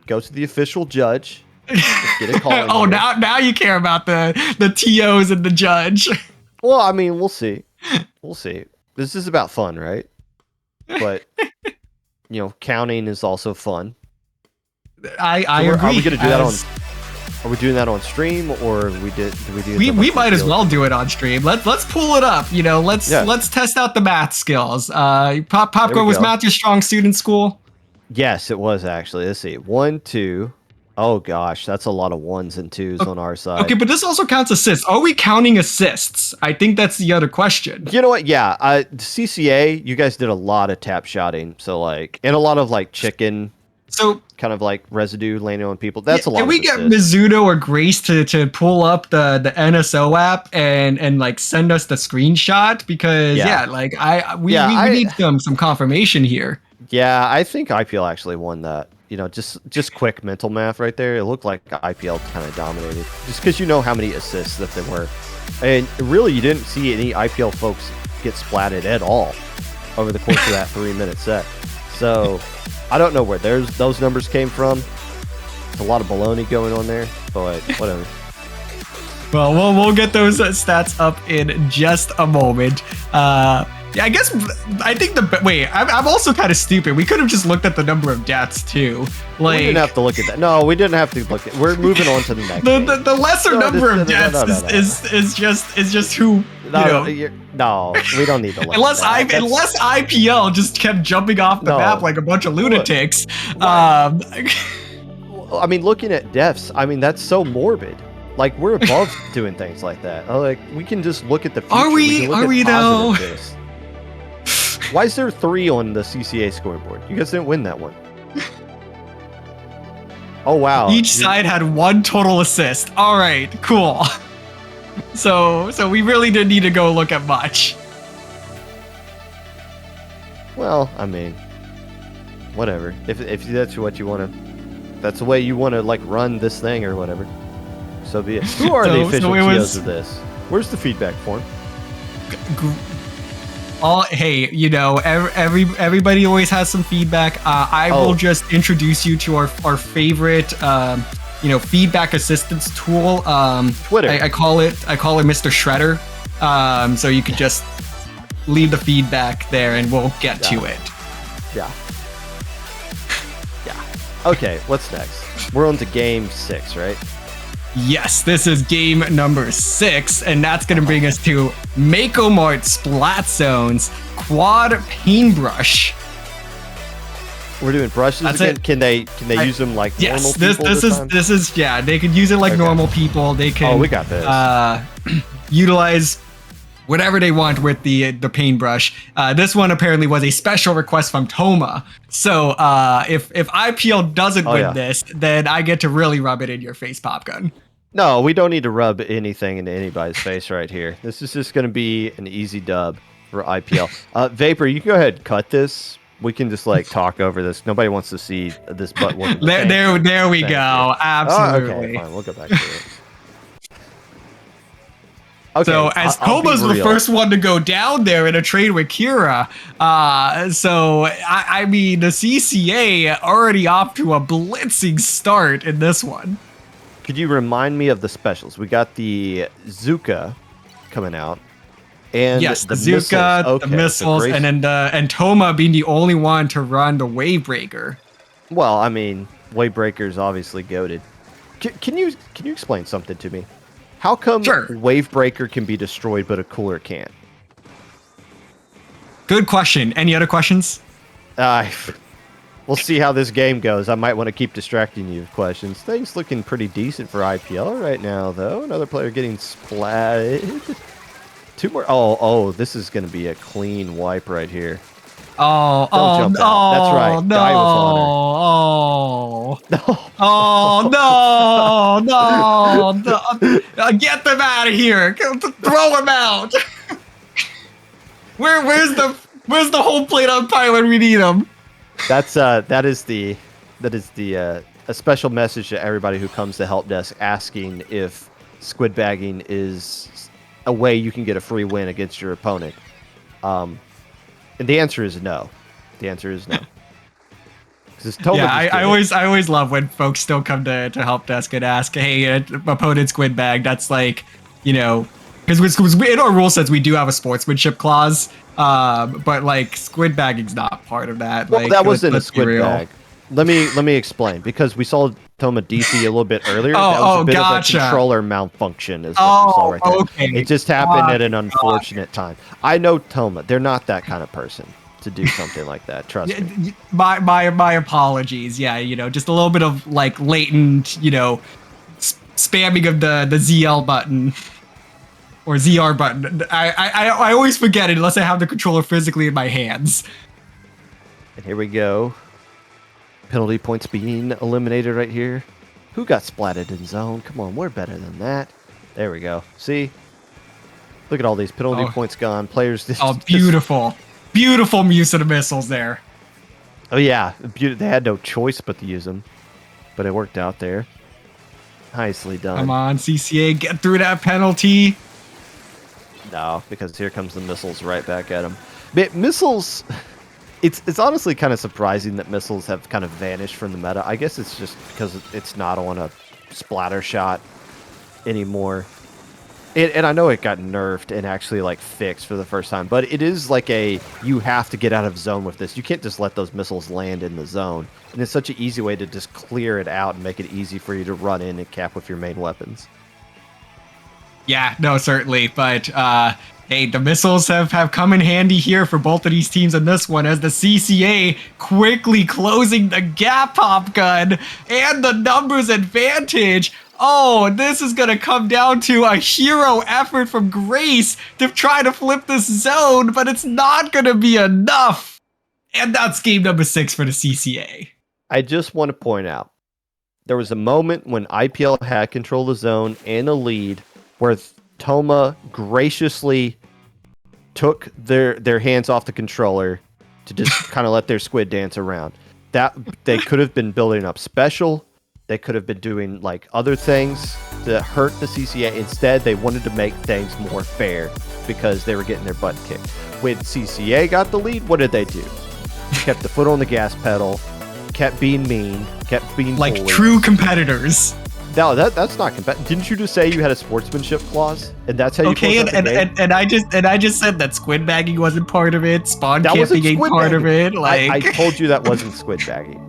go to the official judge. Let's get a call. Oh, now you care about the TOs and the judge. Well, I mean, we'll see. We'll see. This is about fun, right? But counting is also fun. I agree. Are we gonna do that on? Are we doing that on stream, or do we do? We might as well do it on stream. Let's pull it up. Let's test out the math skills. Popcorn, was math your strong suit in school? Yes, it was actually. Let's see. 1, 2. Oh gosh, that's a lot of 1s and 2s on our side. Okay, but this also counts assists. Are we counting assists? I think that's the other question. You know what? Yeah, CCA, you guys did a lot of tap shotting, so and a lot of chicken. So kind of residue landing on people. That's a lot. Can we get Mizuno or Grace to pull up the NSO app and send us the screenshot? Because we need some confirmation here. Yeah, I think IPL actually won that. Just quick mental math right there. It looked like IPL kind of dominated. Just because how many assists that there were. And really, you didn't see any IPL folks get splatted at all over the course of that 3-minute set. So I don't know where those numbers came from. There's a lot of baloney going on there, but whatever. Well, we'll get those stats up in just a moment. Yeah, I think I'm also kind of stupid. We could have just looked at the number of deaths too. Like, we didn't have to look at that. No, we didn't have to look at. We're moving on to the next. The lesser number of deaths is just who no, we don't need to look. unless IPL just kept jumping off the map like a bunch of lunatics. I mean, looking at deaths, I mean that's so morbid. Like we're above doing things like that. Like we can just look at the future. Are we though? Why is there 3 on the CCA scoreboard? You guys didn't win that one. Oh wow! Each side had 1 total assist. All right, cool. So we really didn't need to go look at much. Well, I mean, whatever. If that's what you want to, that's the way you want to like run this thing or whatever. So be it. Who are the official TOs of this? Where's the feedback form? Hey, everybody always has some feedback. I will just introduce you to our favorite, feedback assistance tool. Twitter. I call it Mr. Shredder. So you could just leave the feedback there, and we'll get to it. Yeah. Yeah. Okay. What's next? We're on to game 6, right? Yes, this is game number 6, and that's going to bring us to Mako Mart Splat Zones Quad Paintbrush. We're doing brushes that's again. It. Can they use them like normal people? This is yeah. They could use it like normal people. They can. Oh, we got this. Utilize whatever they want with the paintbrush. This one apparently was a special request from Toma. So if IPL doesn't win this, then I get to really rub it in your face, Popgun. No, we don't need to rub anything into anybody's face right here. This is just going to be an easy dub for IPL. Vapor, you can go ahead and cut this. We can just like talk over this. Nobody wants to see this butt working. There we go. Absolutely. Oh, okay, fine. We'll go back to it. Okay, so as Toma's the first one to go down there in a trade with Kira, I mean the CCA already off to a blitzing start in this one. Could you remind me of the specials? We got the Zuka coming out, and yes, the Zuka, missiles. The missiles, and then and Toma being the only one to run the Wavebreaker. Well, I mean, Wavebreaker's obviously goated. Can you explain something to me? How come Wavebreaker can be destroyed but a cooler can't? Good question. Any other questions? We'll see how this game goes. I might want to keep distracting you with questions. Things looking pretty decent for IPL right now, though. Another player getting splatted. 2 more. Oh, this is going to be a clean wipe right here. Don't jump out. That's right. No, Die with honor. No. Get them out of here. Throw them out. Where's the home plate umpire when we need them? That is a special message to everybody who comes to help desk asking if squid bagging is a way you can get a free win against your opponent. And the answer is no. The answer is no. I always love when folks still come to help desk and ask, hey, opponent squid bag. That's like, because in our rule sets we do have a sportsmanship clause, but like squid bagging's not part of that. Well, like, that wasn't a squid bag. Let me explain, because we saw Toma DC a little bit earlier. That was a bit of a controller malfunction is what you saw right there. Okay. It just happened at an unfortunate time. I know Toma. They're not that kind of person to do something like that. Trust me. My apologies. Yeah, just a little bit of like latent, spamming of the ZL button or ZR button. I always forget it unless I have the controller physically in my hands. And here we go. Penalty points being eliminated right here. Who got splatted in zone? Come on, we're better than that. There we go. See? Look at all these penalty points gone. Players. Beautiful. Beautiful use of the missiles there. Oh, yeah. They had no choice but to use them. But it worked out there. Nicely done. Come on, CCA. Get through that penalty. No, because here comes the missiles right back at him. Missiles, it's honestly kind of surprising that missiles have kind of vanished from the meta. I guess it's just because it's not on a splatter shot anymore. And I know it got nerfed and actually like fixed for the first time, but it is like you have to get out of zone with this. You can't just let those missiles land in the zone. And it's such an easy way to just clear it out and make it easy for you to run in and cap with your main weapons. Yeah, no, certainly. But hey, the missiles have come in handy here for both of these teams in this one, as the CCA quickly closing the gap, Pop Gun, and the numbers advantage. Oh, this is going to come down to a hero effort from Grace to try to flip this zone, but it's not going to be enough. And that's game number 6 for the CCA. I just want to point out, there was a moment when IPL had control of the zone and a lead where Toma graciously took their hands off the controller to just kind of let their squid dance around. That they could have been building up special. They could have been doing like other things to hurt the CCA. Instead, they wanted to make things more fair because they were getting their butt kicked. When CCA got the lead, what did they do? Kept the foot on the gas pedal, kept being mean, kept being like bullies. True competitors. No, that's not competitive. Didn't you just say you had a sportsmanship clause, and that's how you? Okay, and I just said that squid bagging wasn't part of it. Spawn camping ain't part of it. Like I told you that wasn't squid bagging.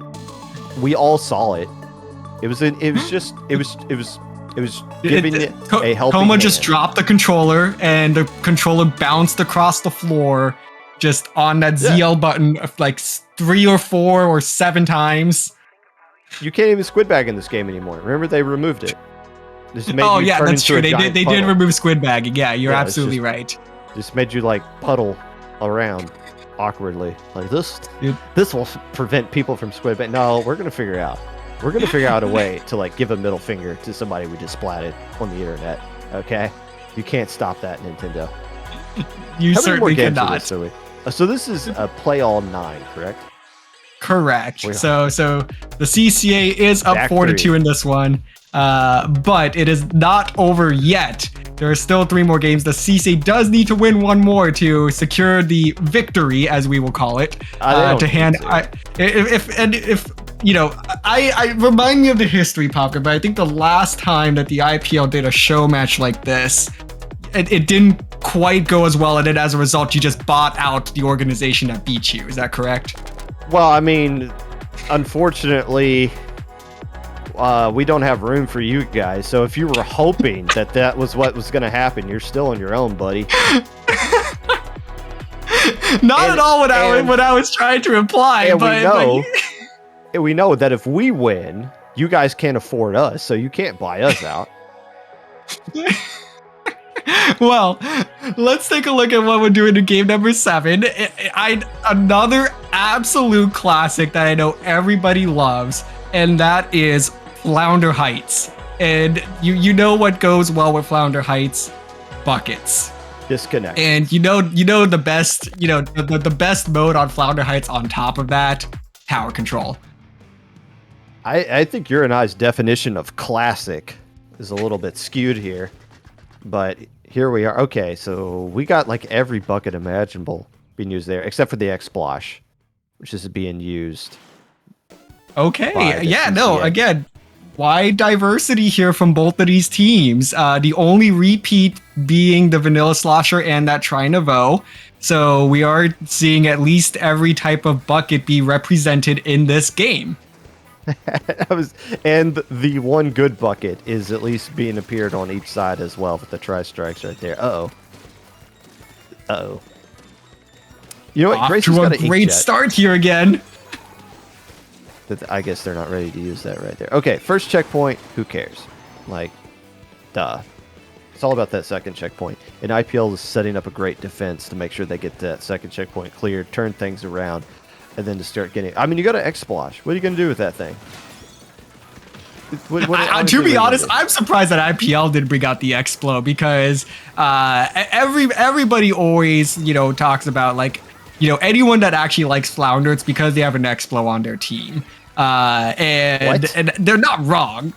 We all saw it. It was giving it a helping Toma hand. just dropped the controller, and the controller bounced across the floor, just on that ZL button, like 3 or 4 or 7 times. You can't even squid bag in this game anymore. Remember, they removed it. Oh yeah, that's true. They did remove squid bagging. Yeah, you're absolutely right. Just made you like puddle around awkwardly like this. Dude. This will prevent people from squid bag. No, we're gonna figure out. We're gonna figure out a way to like give a middle finger to somebody we just splatted on the internet. Okay, you can't stop that, Nintendo. You certainly cannot. So this is a play all 9, correct? Correct. So the CCA is up 4-2 in this one, but it is not over yet. There are still 3 more games. The CCA does need to win 1 more to secure the victory, as we will call it. To hand, if you know, I remind me of the history, Popka, but I think the last time that the IPL did a show match like this, it didn't quite go as well, and then as a result, you just bought out the organization that beat you. Is that correct? Well, I mean, unfortunately, we don't have room for you guys. So if you were hoping that was what was going to happen, you're still on your own, buddy. Not at all what I was trying to imply. But we know that if we win, you guys can't afford us, so you can't buy us out. Well, let's take a look at what we're doing in game number 7. Another absolute classic that I know everybody loves, and that is Flounder Heights. And you know what goes well with Flounder Heights? Buckets. Disconnect. And you know the best, the best mode on Flounder Heights on top of that, tower control. I think your and I's definition of classic is a little bit skewed here, but here we are. Okay, so we got like every bucket imaginable being used there, except for the X-Splosh, which is being used. Okay, yeah, no, again, wide diversity here from both of these teams. The only repeat being the Vanilla Slosher and that Trinavo. So we are seeing at least every type of bucket be represented in this game. And the one good bucket is at least being appeared on each side as well with the tri-strikes right there. Uh-oh. You know what? Off to a great start here again. I guess they're not ready to use that right there. Okay, first checkpoint, who cares? Like, duh. It's all about that second checkpoint. And IPL is setting up a great defense to make sure they get that second checkpoint cleared, turn things around, and then to start getting... I mean, you got an X-Splosh. What are you going to do with that thing? To be honest, I'm surprised that IPL didn't bring out the X-Splo, because everybody always, talks about, like, anyone that actually likes Flounder, it's because they have an X-Splo on their team. And they're not wrong.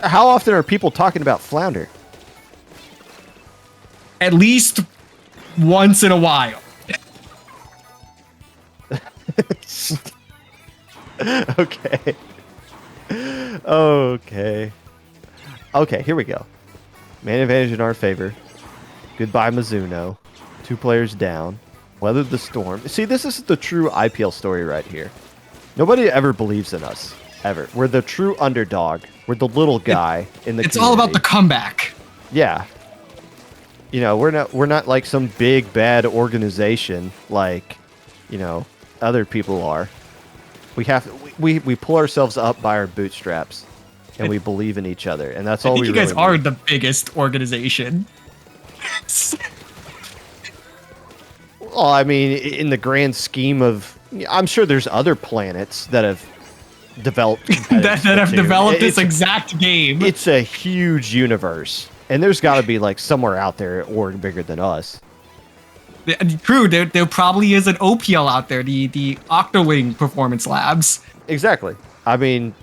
How often are people talking about Flounder? at least once in a while. Okay. Okay. Okay, here we go. Man advantage in our favor. Goodbye, Mizuno. 2 players down. Weather the storm. See, this is the true IPL story right here. Nobody ever believes in us. Ever. We're the true underdog. We're the little guy in the It's community. all about the comeback. Yeah. You know, we're not like some big bad organization like, you know, other people are. We pull ourselves up by our bootstraps, and we believe in each other, and that's all we I think you guys really are need. the biggest organization. Well, I mean, in the grand scheme of, I'm sure there's other planets that have developed that have too. developed this It's- exact game. It's a huge universe, and there's got to be like somewhere out there or bigger than us. True, there probably is an OPL out there, the Octowing Performance Labs. Exactly. I mean,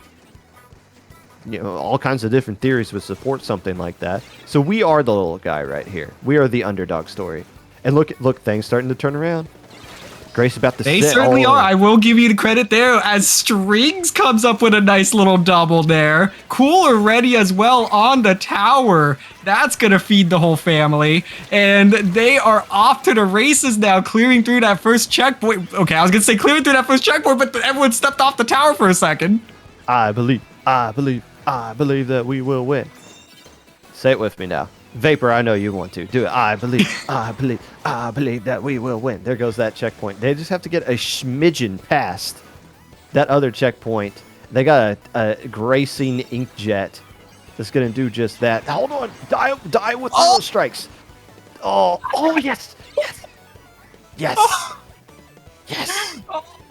you know, all kinds of different theories would support something like that. So we are the little guy right here. We are the underdog story. And look, things starting to turn around. Grace about to They sit certainly all are. I will give you the credit there, as Strings comes up with a nice little double there. Cooler ready as well on the tower. That's going to feed the whole family. And they are off to the races now, clearing through that first checkpoint. Okay, I was going to say clearing through that first checkpoint, but everyone stepped off the tower for a second. I believe that we will win. Say it with me now. Vapor, I know you want to. Do it. I believe that we will win. There goes that checkpoint. They just have to get a smidgen past that other checkpoint. They got a Gracing Inkjet that's going to do just that. Hold on. Die with those strikes. Oh, yes. Yes. Yes.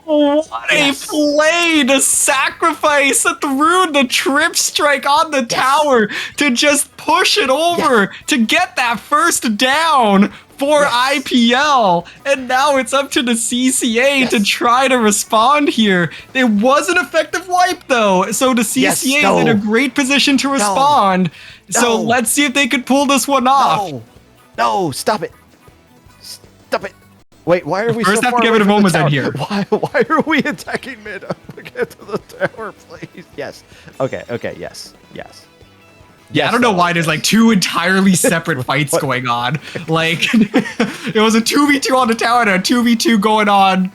What a play to sacrifice through the trip strike on the tower to just push it over to get that first down for IPL. And now it's up to the CCA to try to respond here. It was an effective wipe though, so the CCA is in a great position to respond. So let's see if they could pull this one off. No, stop it. Stop it. Wait, why are we First so have far to get away rid of from the Omazan tower? here. Why are we attacking mid? Get to the tower, please. Yes. Okay, yes. Yeah, I don't know why there's like 2 entirely separate fights going on. Like, it was a 2v2 on the tower and a 2v2 going on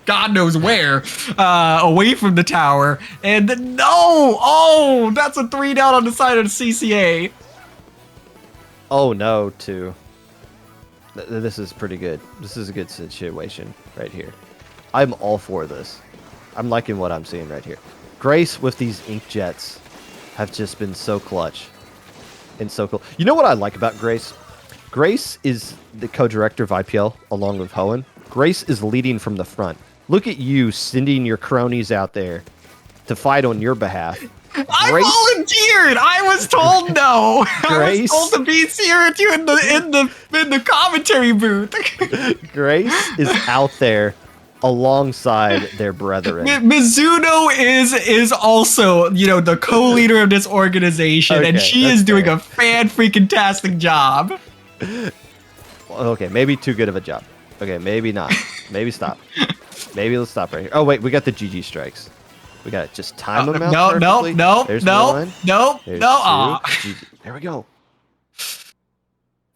God knows where, away from the tower. And no! That's a 3 down on the side of the CCA. Oh no, too. This is pretty good. This is a good situation right here. I'm all for this. I'm liking what I'm seeing right here. Grace with these Inkjets have just been so clutch and so cool. You know what I like about Grace? Grace is the co-director of IPL along with Hoenn. Grace is leading from the front. Look at you sending your cronies out there to fight on your behalf. I volunteered. I was told no. I was told to be here with you in the commentary booth. Grace is out there alongside their brethren. Mizuno is also, the co-leader of this organization, and she is doing a fan-freaking-tastic job. Okay, maybe too good of a job. Okay, maybe not. Maybe stop. Maybe let's stop right here. Oh wait, we got the GG strikes. We got to just time them out perfectly. There's one. There's two. There we go.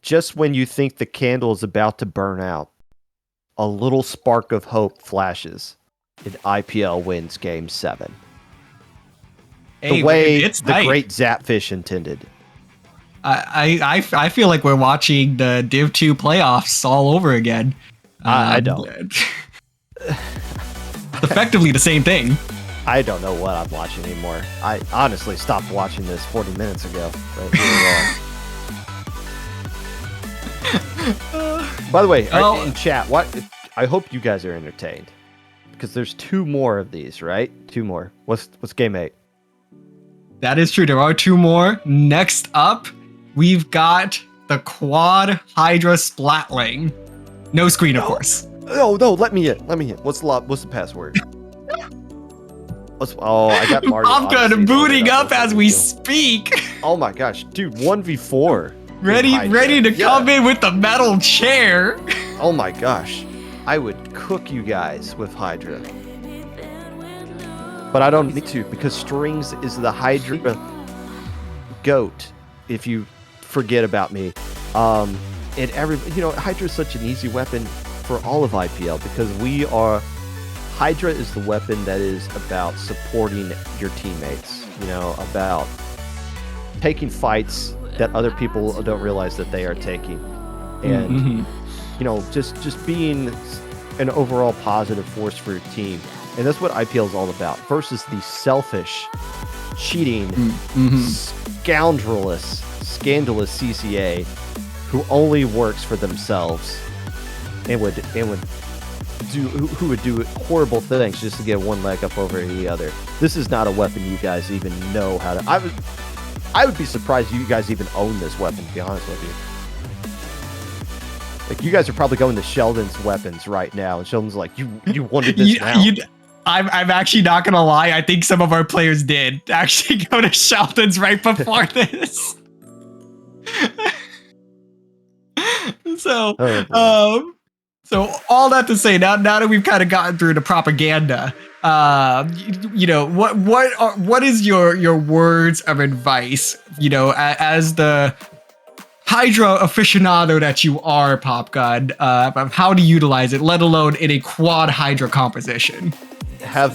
Just when you think the candle is about to burn out, a little spark of hope flashes, and IPL wins Game 7. The way the great Zapfish intended. I feel like we're watching the Div 2 playoffs all over again. I don't. Effectively the same thing. I don't know what I'm watching anymore. I honestly stopped watching this 40 minutes ago. By the way, in chat, I hope you guys are entertained. Because there's 2 more of these, right? 2 more. What's Game 8? That is true. There are 2 more. Next up, we've got the Quad Hydra Splatling. No screen, of course. No, let me in. What's the password? I got Mario. I'm kind of booting up as we speak. Oh my gosh, dude, 1v4. ready to Yeah. come in with the metal chair. Oh my gosh. I would cook you guys with Hydra. But I don't need to because Strings is the Hydra goat if you forget about me. And Hydra is such an easy weapon for all of IPL because Hydra is the weapon that is about supporting your teammates, about taking fights that other people don't realize that they are taking. And just being an overall positive force for your team. And that's what IPL is all about versus the selfish, cheating, scandalous CCA who only works for themselves and would do horrible things just to get one leg up over the other. This is not a weapon you guys even know how to. I would be surprised you guys even own this weapon, to be honest with you. Like, you guys are probably going to Sheldon's weapons right now, and Sheldon's like, you wanted this now. I'm actually not gonna lie. I think some of our players did actually go to Sheldon's right before this. So, so all that to say, now that we've kind of gotten through the propaganda, what is your words of advice? As the Hydra aficionado that you are, Popgun, of how to utilize it, let alone in a quad Hydra composition. Have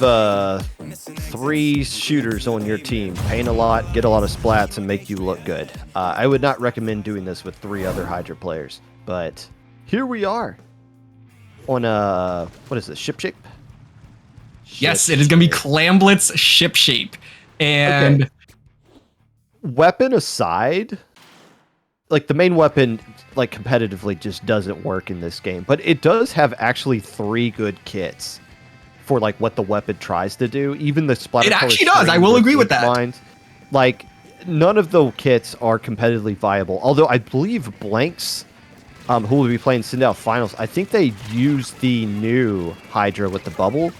3 shooters on your team, paint a lot, get a lot of splats, and make you look good. I would not recommend doing this with 3 other Hydra players, but here we are on what is this, ship shape? Yes, it is going to be Clamblitz ship shape. And okay. Weapon aside, like the main weapon, like competitively, just doesn't work in this game. But it does have actually 3 good kits for like what the weapon tries to do. Even the splatter. It actually does. I will agree with that. Mines, like none of the kits are competitively viable. Although I believe Blanks, who will be playing Sindel Finals, I think they use the new Hydra with the bubble.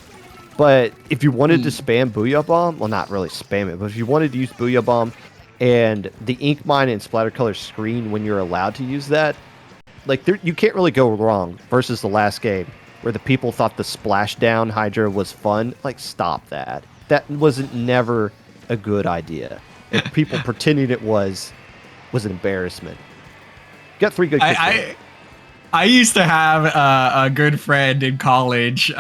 But if you wanted to spam Booyah Bomb, well, not really spam it, but if you wanted to use Booyah Bomb and the Ink Mine and Splatter Color screen when you're allowed to use that, like you can't really go wrong versus the last game where the people thought the Splashdown Hydra was fun. Like, stop that. That wasn't never a good idea. If people pretending it was an embarrassment. Got 3 good kits. I used to have a good friend in college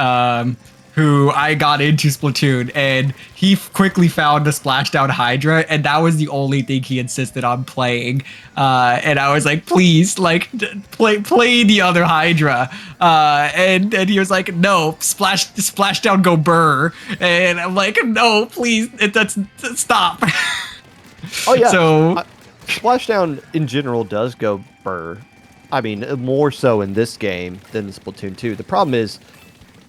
who I got into Splatoon, and he quickly found the Splashdown Hydra, and that was the only thing he insisted on playing. And I was like, please, like, play the other Hydra. And he was like, no, Splashdown go burr. And I'm like, no, please, stop. Oh yeah. So Splashdown in general does go burr. I mean, more so in this game than in Splatoon 2. The problem is,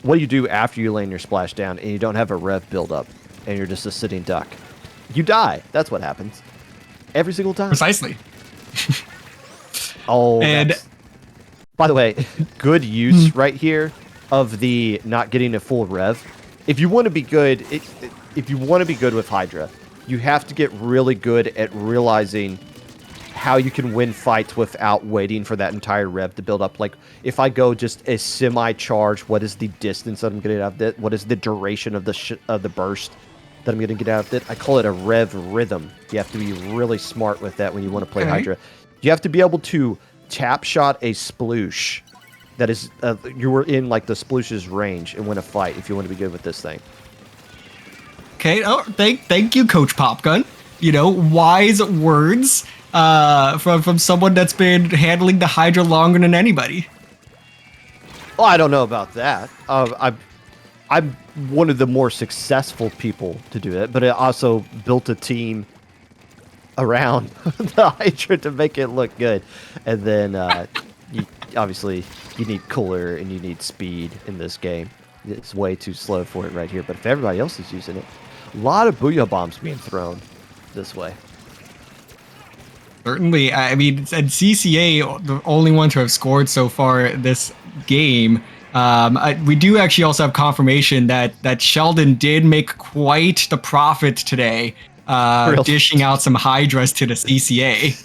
what do you do after you land your Splashdown and you don't have a rev buildup and you're just a sitting duck? You die. That's what happens. Every single time. Precisely. Oh, and by the way, good use right here of the not getting a full rev. If you want to be good, if you want to be good with Hydra, you have to get really good at realizing how you can win fights without waiting for that entire rev to build up. Like, if I go just a semi-charge, what is the distance that I'm getting out of it? What is the duration of the burst that I'm going to get out of it? I call it a rev rhythm. You have to be really smart with that when you want to play Hydra. You have to be able to tap shot a sploosh that is you were in like the sploosh's range and win a fight if you want to be good with this thing. Okay. Oh, thank you, Coach Popgun. Wise words from someone that's been handling the Hydra longer than anybody. Well, I don't know about that. I'm one of the more successful people to do it, but I also built a team around the Hydra to make it look good. And then obviously you need cooler and you need speed in this game. It's way too slow for it right here, but if everybody else is using it, a lot of Booyah Bombs being thrown this way. Certainly. I mean, and CCA, the only one to have scored so far this game. We do actually also have confirmation that Sheldon did make quite the profit today, dishing out some Hydras to the CCA.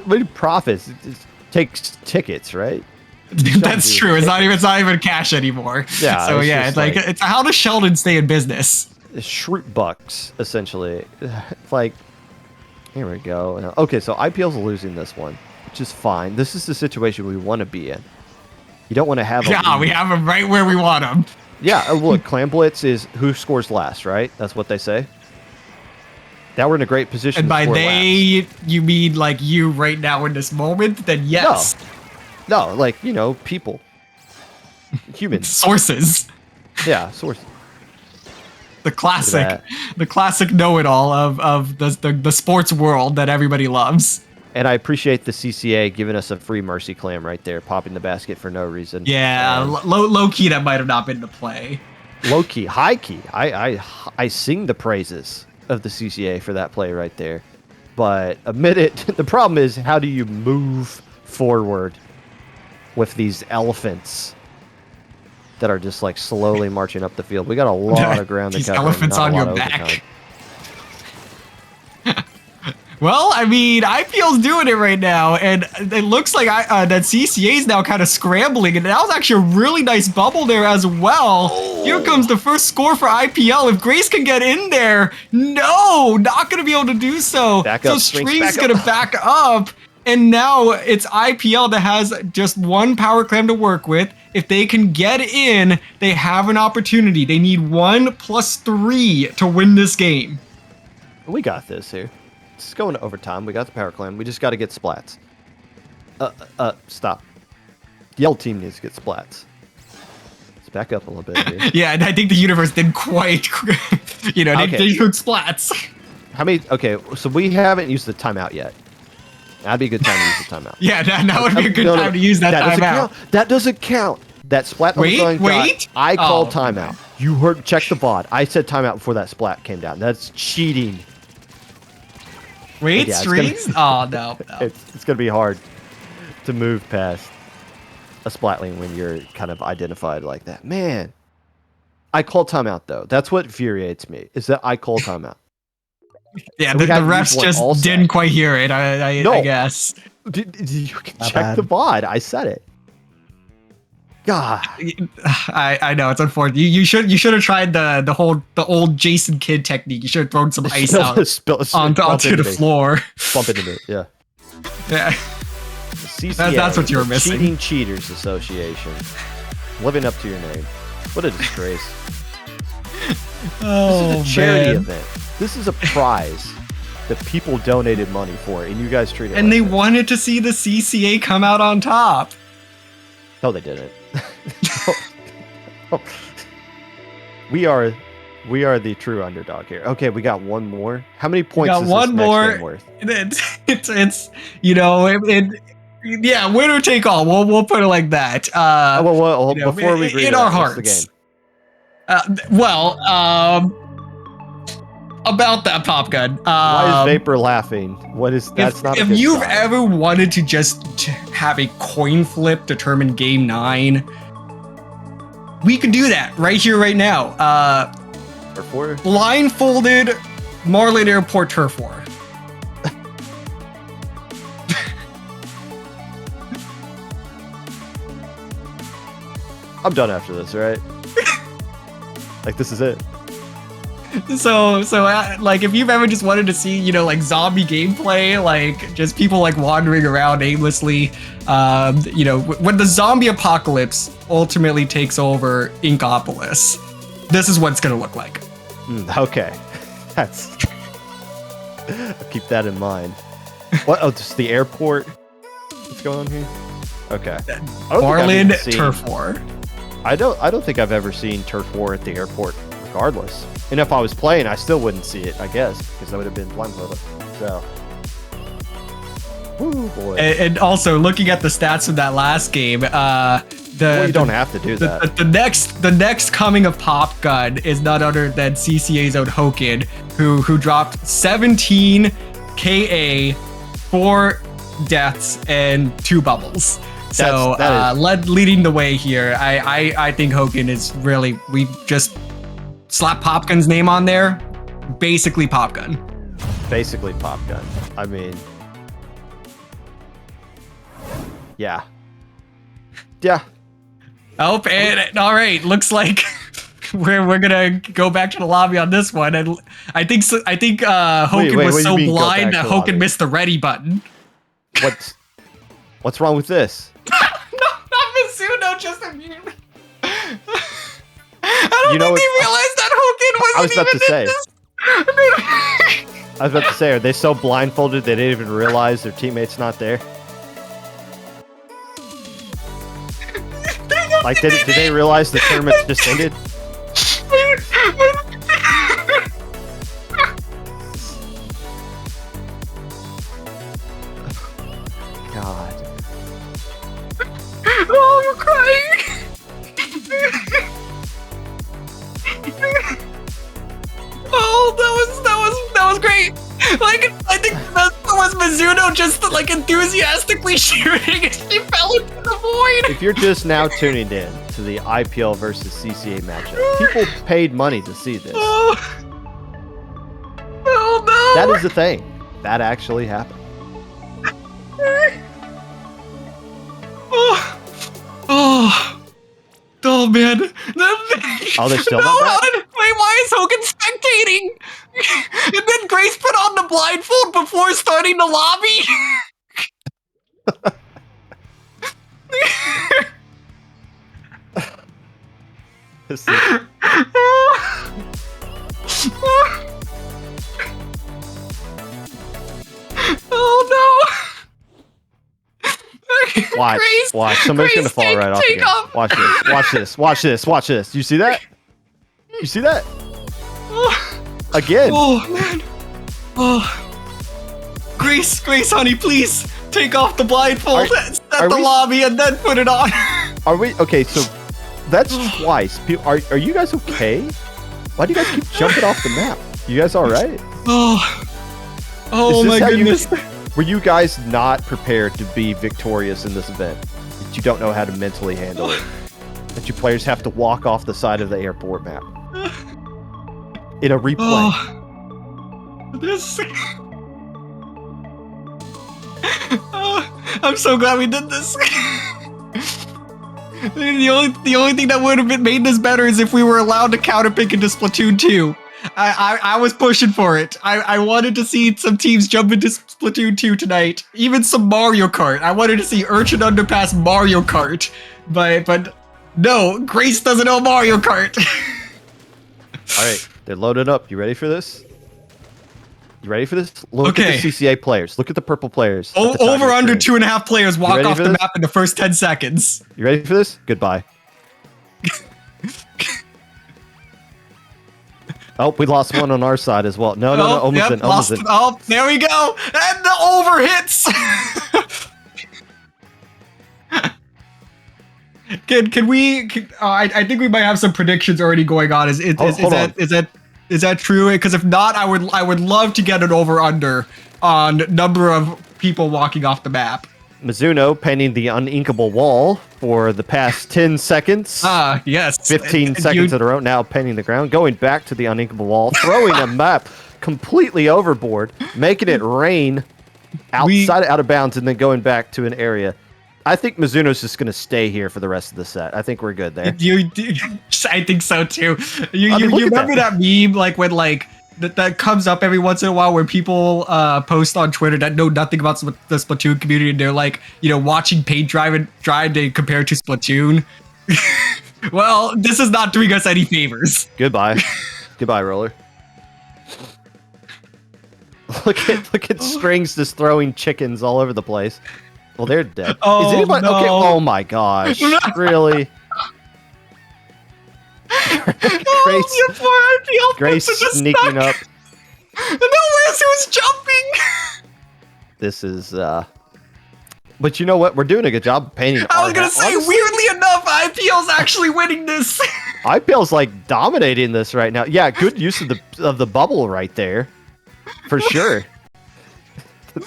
what do profits? It takes tickets, right? That's true. It's not even cash anymore. Yeah. So yeah, it's like it's how does Sheldon stay in business? Shroot bucks, essentially. Like, here we go. Okay, so IPL's losing this one, which is fine. This is the situation we want to be in. You don't want to have Yeah, we have him right where we want him. Yeah, look, Clam Blitz is who scores last, right? That's what they say. Now we're in a great position. And by they, last. you mean like you right now in this moment? Then yes. No, like, people. Humans. Sources. Yeah, sources. The classic know-it-all of the sports world that everybody loves. And I appreciate the CCA giving us a free Mercy Clam right there, popping the basket for no reason. Yeah, low key that might have not been the play. Low key, high key. I sing the praises of the CCA for that play right there. But admit it, the problem is how do you move forward with these elephants that are just like slowly marching up the field? We got a lot of ground to These cover. elephants on your back. Well, I mean, IPL's doing it right now, and it looks like that CCA is now kind of scrambling, and that was actually a really nice bubble there as well. Oh. Here comes the first score for IPL. If Grace can get in there, no, not going to be able to do so. Back up, so String's going to back up, and now it's IPL that has just one power clam to work with. If they can get in, they have an opportunity. They need 1+3 to win this game. We got this here. It's going to overtime. We got the power clam. We just got to get splats. Stop. The yellow team needs to get splats. Let's back up a little bit here. Yeah, and I think the universe didn't quite, they took splats. How many? Okay, so we haven't used the timeout yet. That'd be a good time to use the timeout. Yeah, that would be a good time to use that timeout. That doesn't count. That splat. Wait. I called timeout. You heard? Check the VOD. I said timeout before that splat came down. That's cheating. Wait, Strings? Oh, no. It's going to be hard to move past a splatling when you're kind of identified like that. Man, I call timeout, though. That's what infuriates me, is that I call timeout. Yeah, the refs just didn't quite hear it, I guess. You can check the VOD. I said it. God, I know it's unfortunate. You should have tried the old Jason Kidd technique. You should have thrown some ice out onto the floor. Bump into me, yeah. Yeah. CCA, that's what you were missing. Cheating Cheaters Association, living up to your name. What a disgrace. Oh, this is a charity event. This is a prize that people donated money for, and you guys treat it. And they wanted to see the CCA come out on top. No, they didn't. We are the true underdog here. Okay, we got one more. How many points is this next game worth? It's yeah, winner take all. We'll put it like that. Before we agree in our hearts. About that pop gun. Why is Vapor laughing? What is that's not? If you've ever wanted to just have a coin flip determine game 9, we could do that right here, right now. Turf War? Blindfolded Marlin Airport Turf War. I'm done after this, right? Like, this is it. So like, if you've ever just wanted to see, like zombie gameplay, like just people like wandering around aimlessly, when the zombie apocalypse ultimately takes over Inkopolis, this is what it's gonna look like. Okay, that's. I'll keep that in mind. What? Oh, just the airport. What's going on here? Okay. Marlin Turf War. I don't think I've ever seen Turf War at the airport, regardless. And if I was playing, I still wouldn't see it, I guess, because I would have been blindfolded. So, ooh, boy. And also, looking at the stats from that last game, you don't have to do that. The next coming of Pop Gun is none other than CCA's own Hokin, who dropped 17 KA, 4 deaths, and 2 bubbles. So leading the way here, I think Hokin is really, we just slap Pop Gun's name on there, basically Pop Gun. Basically Pop Gun. I mean, Yeah. Yeah. Oh, and all right. Looks like we're gonna go back to the lobby on this one, and I think Hoken what was do you so mean go blind back that to lobby? Hoken missed the ready button. What's wrong with this? No, not Mizuno, just immediately. I don't You know, think they realized that Hoken wasn't I was about even to say. in this. I was about to say, are they so blindfolded they didn't even realize their teammate's not there? Like, did they realize the tournament just ended? God. Oh, I'm crying. Oh, that was great. Like, I think that was Mizuno just like enthusiastically shooting and she fell into the void. If you're just now tuning in to the IPL versus CCA matchup, people paid money to see this. Oh no. That is the thing. That actually happened. Oh man. Oh, they're still no, not back? wait, why is Hogan spectating? And then Grace put on the blindfold before starting the lobby. This is- Oh no. Watch, Grace, watch. Somebody's Grace, gonna fall right off take again. off. Watch this. Watch this. Watch this. Watch this. You see that? You see that? Again. Oh man. Oh. Grace, honey, please take off the blindfold, set the lobby, and then put it on. Are we okay? So that's twice. Are you guys okay? Why do you guys keep jumping off the map? You guys all right? Oh my goodness. Were you guys not prepared to be victorious in this event? That you don't know how to mentally handle it? That you players have to walk off the side of the airport map in a replay? This. I'm so glad we did this. The only thing that would have made this better is if we were allowed to counterpick into Splatoon 2. I was pushing for it. I wanted to see some teams jump into Splatoon 2 tonight. Even some Mario Kart. I wanted to see Urchin Underpass Mario Kart. But no, Grace doesn't know Mario Kart. All right, they're loaded up. You ready for this? You ready for this? Look at the CCA players. Look at the purple players. Over under 2.5 players walk off the map in the first 10 seconds. You ready for this? Goodbye. Oh, we lost one on our side as well. No, almost in. Oh, there we go. And the over hits. Can we? I think we might have some predictions already going on. Is that true? Because if not, I would love to get an over under on number of people walking off the map. Mizuno painting the uninkable wall for the past 10 seconds. Yes. 15 seconds in a row, now painting the ground, going back to the uninkable wall, throwing a map completely overboard, making it rain out of bounds, and then going back to an area. I think Mizuno's just going to stay here for the rest of the set. I think we're good there. I think so too. You remember that meme, like when that comes up every once in a while where people post on Twitter that know nothing about the Splatoon community, and they're like, watching paint dry to compare to Splatoon. Well, this is not doing us any favors. Goodbye. Goodbye, Roller. Look at Strings just throwing chickens all over the place. Well, they're dead. Oh, is anybody no. okay? Oh my gosh. Really? Grace sneaking up. Nowhere's who's jumping. This is but you know what? We're doing a good job painting. I was gonna say, weirdly enough, IPL's actually winning this. IPL's like dominating this right now. Yeah, good use of the bubble right there, for sure.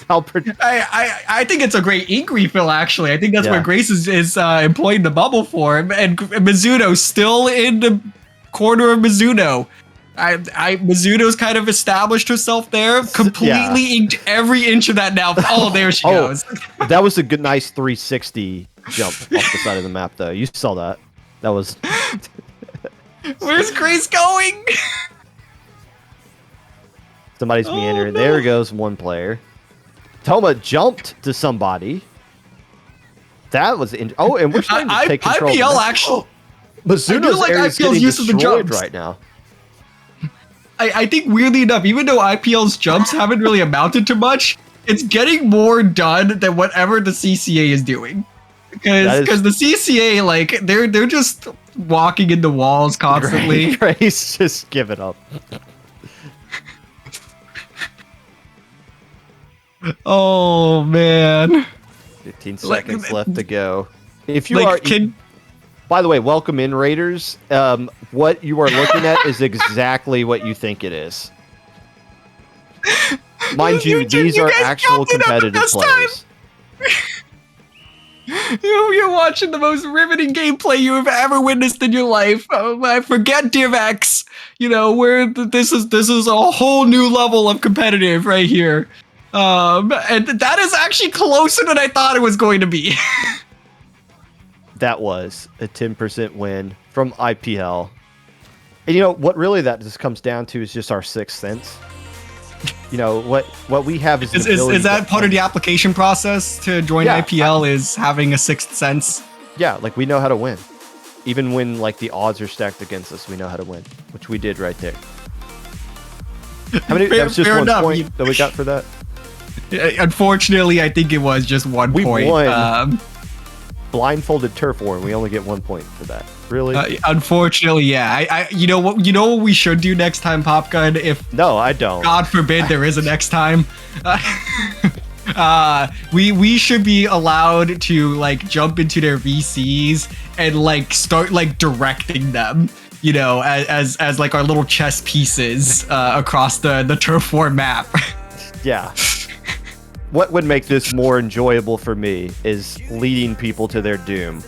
I think it's a great ink refill, actually. I think that's what Grace is employing the bubble for. And Mizuno still in the corner of Mizuno. Mizuno's kind of established herself there, completely inked every inch of that now. Oh, there she goes. That was a good, nice 360 jump off the side of the map, though. You saw that. That was. Where's Grace going? Somebody's meandering. No. There goes one player. Toma jumped to somebody. That was and we're trying to take control. IPL actually. Mizuno's area is getting destroyed right now. I think weirdly enough, even though IPL's jumps haven't really amounted to much, it's getting more done than whatever the CCA is doing. Because the CCA, like, they're just walking into walls constantly. Grace just give it up. Oh man. 15 seconds left to go. If you by the way, welcome in, Raiders. What you are looking at is exactly what you think it is. Mind you, these are actual competitive players. You're watching the most riveting gameplay you have ever witnessed in your life. I forget DivX. You know, where this is a whole new level of competitive right here. And that is actually closer than I thought it was going to be. That was a 10% win from IPL. And you know, what really that just comes down to is just our sixth sense. You know, what we have is that part of the application process to join IPL is having a sixth sense? Yeah, like we know how to win. Even when like the odds are stacked against us, we know how to win, which we did right there. How many? That was just one point that we got for that. Unfortunately, I think it was just 1 point. We won. Blindfolded turf war, and we only get 1 point for that. Really? Unfortunately, yeah. You know what we should do next time, Popgun? No, I don't. God forbid there is a next time. We should be allowed to like jump into their VCs and like start like directing them. You know, as like our little chess pieces across the turf war map. Yeah. What would make this more enjoyable for me is leading people to their doom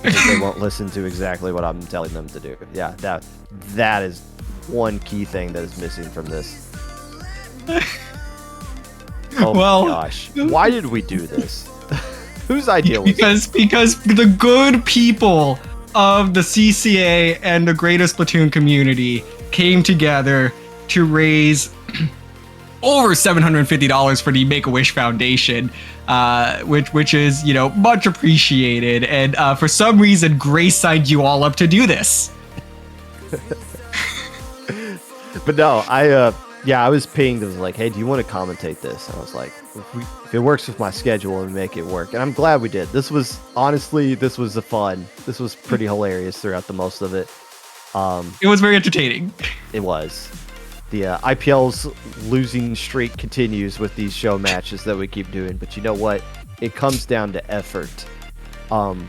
because they won't listen to exactly what I'm telling them to do. Yeah, that is one key thing that is missing from this. Oh my gosh. Why did we do this? Whose idea was this? Because the good people of the CCA and the greatest Splatoon community came together to raise over $750 for the Make-A-Wish Foundation, which is, you know, much appreciated. And for some reason, Grace signed you all up to do this. But no, I was pinged. I was like, hey, do you want to commentate this? And I was like, if it works with my schedule, and make it work. And I'm glad we did. This was honestly, this was fun. This was pretty hilarious throughout the most of it. It was very entertaining. It was. The IPL's losing streak continues with these show matches that we keep doing. But you know what? It comes down to effort. And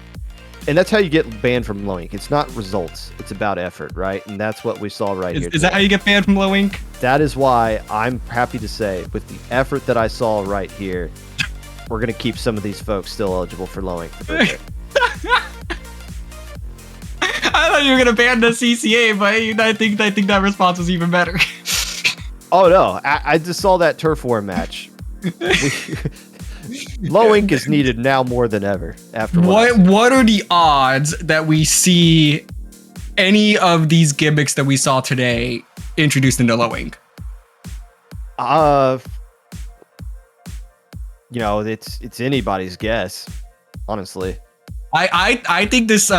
that's how you get banned from low ink. It's not results. It's about effort, right? And that's what we saw right here. Is that how you get banned from low ink? That is why I'm happy to say, with the effort that I saw right here, we're going to keep some of these folks still eligible for low ink. I thought you were gonna ban the CCA, but I think that response was even better. Oh no, I just saw that turf war match. Low ink is needed now more than ever. After what are the odds that we see any of these gimmicks that we saw today introduced into low ink? You know, it's anybody's guess, honestly. I think this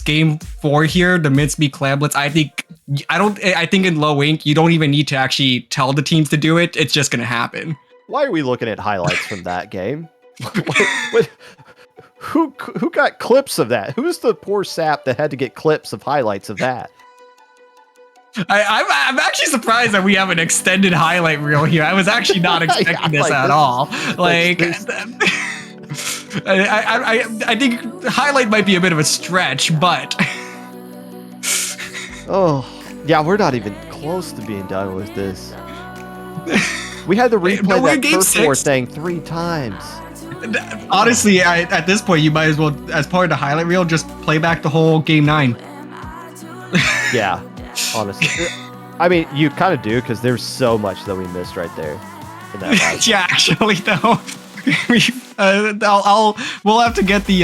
game 4 here, the Mincemeat Clamblets, I think in low ink you don't even need to actually tell the teams to do it. It's just gonna happen. Why are we looking at highlights from that game? Who got clips of that? Who's the poor sap that had to get clips of highlights of that? I'm actually surprised that we have an extended highlight reel here. I was actually not expecting this at all. Like. I think highlight might be a bit of a stretch, but oh yeah, we're not even close to being done with this. We had to replay that turf war thing 3 times. Honestly, at this point, you might as well, as part of the highlight reel, just play back the whole game 9. Yeah, honestly. I mean, you kind of do because there's so much that we missed right there. In that last Yeah, actually, though, we'll have to get the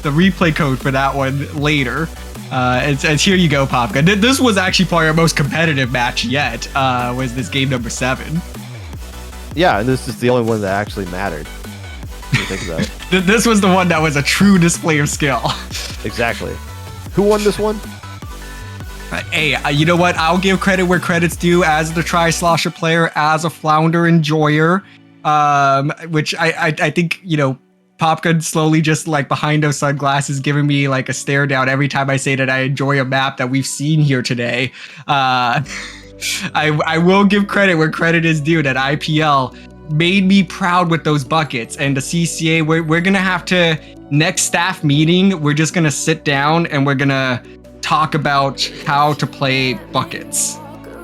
replay code for that one later. It's here you go, Popka. This was actually probably our most competitive match yet. Was this game number 7? Yeah, and this is the only one that actually mattered. When you think about it. This was the one that was a true display of skill. Exactly. Who won this one? Hey, you know what? I'll give credit where credit's due as the Tri-Slosher player, as a Flounder enjoyer, which I think, you know, Popgun slowly just like behind those sunglasses giving me like a stare down every time I say that I enjoy a map that we've seen here today. I will give credit where credit is due, that IPL made me proud with those buckets, and the CCA, we're gonna have to, next staff meeting, we're just gonna sit down and we're gonna talk about how to play buckets.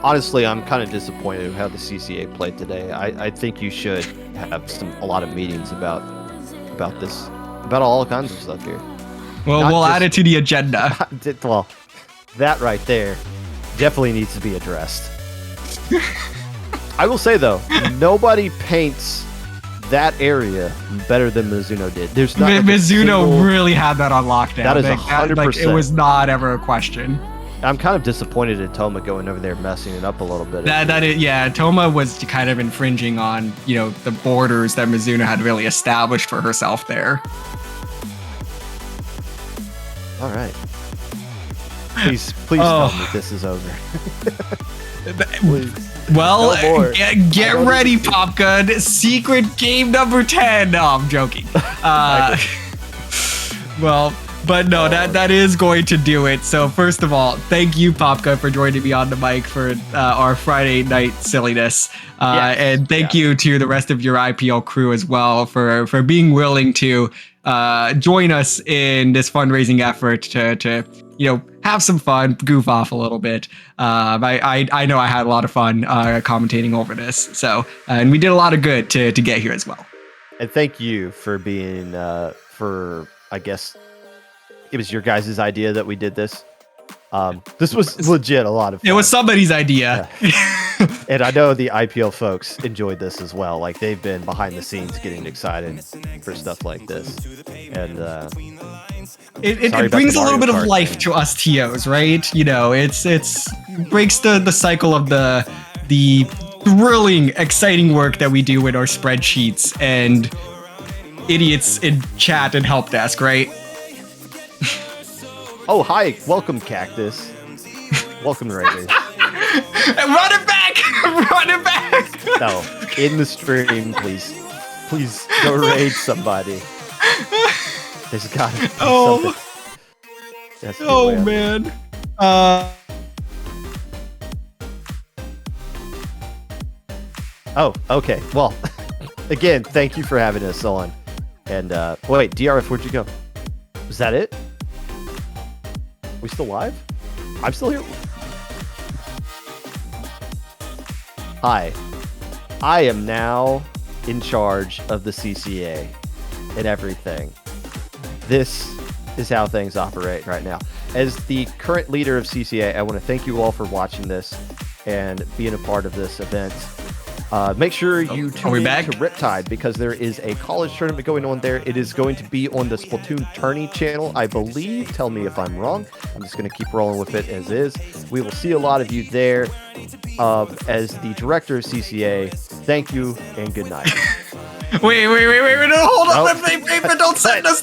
Honestly, I'm kind of disappointed with how the CCA played today. I think you should have a lot of meetings about this, about all kinds of stuff here. Well, we'll add it to the agenda. Well, that right there definitely needs to be addressed. I will say though, nobody paints that area better than Mizuno did. There's not Mizuno really had that on lockdown. That is 100%. Like, it was not ever a question. I'm kind of disappointed in Toma going over there messing it up a little bit. Yeah, Toma was kind of infringing on, you know, the borders that Mizuno had really established for herself there. All right. Please tell me this is over. Please. Well, get ready, Popgun. Secret game number 10. No, I'm joking. Well, but no, that is going to do it. So first of all, thank you, Popgun, for joining me on the mic for our Friday night silliness. Yes. And thank you to the rest of your IPL crew as well for being willing to join us in this fundraising effort to you know, have some fun, goof off a little bit. I know I had a lot of fun commentating over this. So, and we did a lot of good to get here as well. And thank you for being, I guess, it was your guys' idea that we did this. This was legit a lot of fun. It was somebody's idea. Yeah. And I know the IPL folks enjoyed this as well. Like, they've been behind the scenes getting excited for stuff like this. And it brings a little bit of life to us TOs, right? You know, it's breaks the cycle of the thrilling, exciting work that we do with our spreadsheets and idiots in chat and help desk, right? Oh, hi. Welcome, Cactus. Welcome, Raiders. Run it back! Run it back! No, in the stream, please. Please go raid somebody. There's gotta be something. Oh, man. Oh, okay. Well, again, thank you for having us on. And, wait, DRF, where'd you go? Was that it? We still live? I'm still here. Hi. I am now in charge of the CCA and everything. This is how things operate right now. As the current leader of CCA, I want to thank you all for watching this and being a part of this event. Make sure you tune in to Riptide, because there is a college tournament going on there. It is going to be on the Splatoon Tourney channel, I believe. Tell me if I'm wrong. I'm just going to keep rolling with it as is. We will see a lot of you there. As the director of CCA, thank you and good night. Wait, hold on. Wait, don't send us.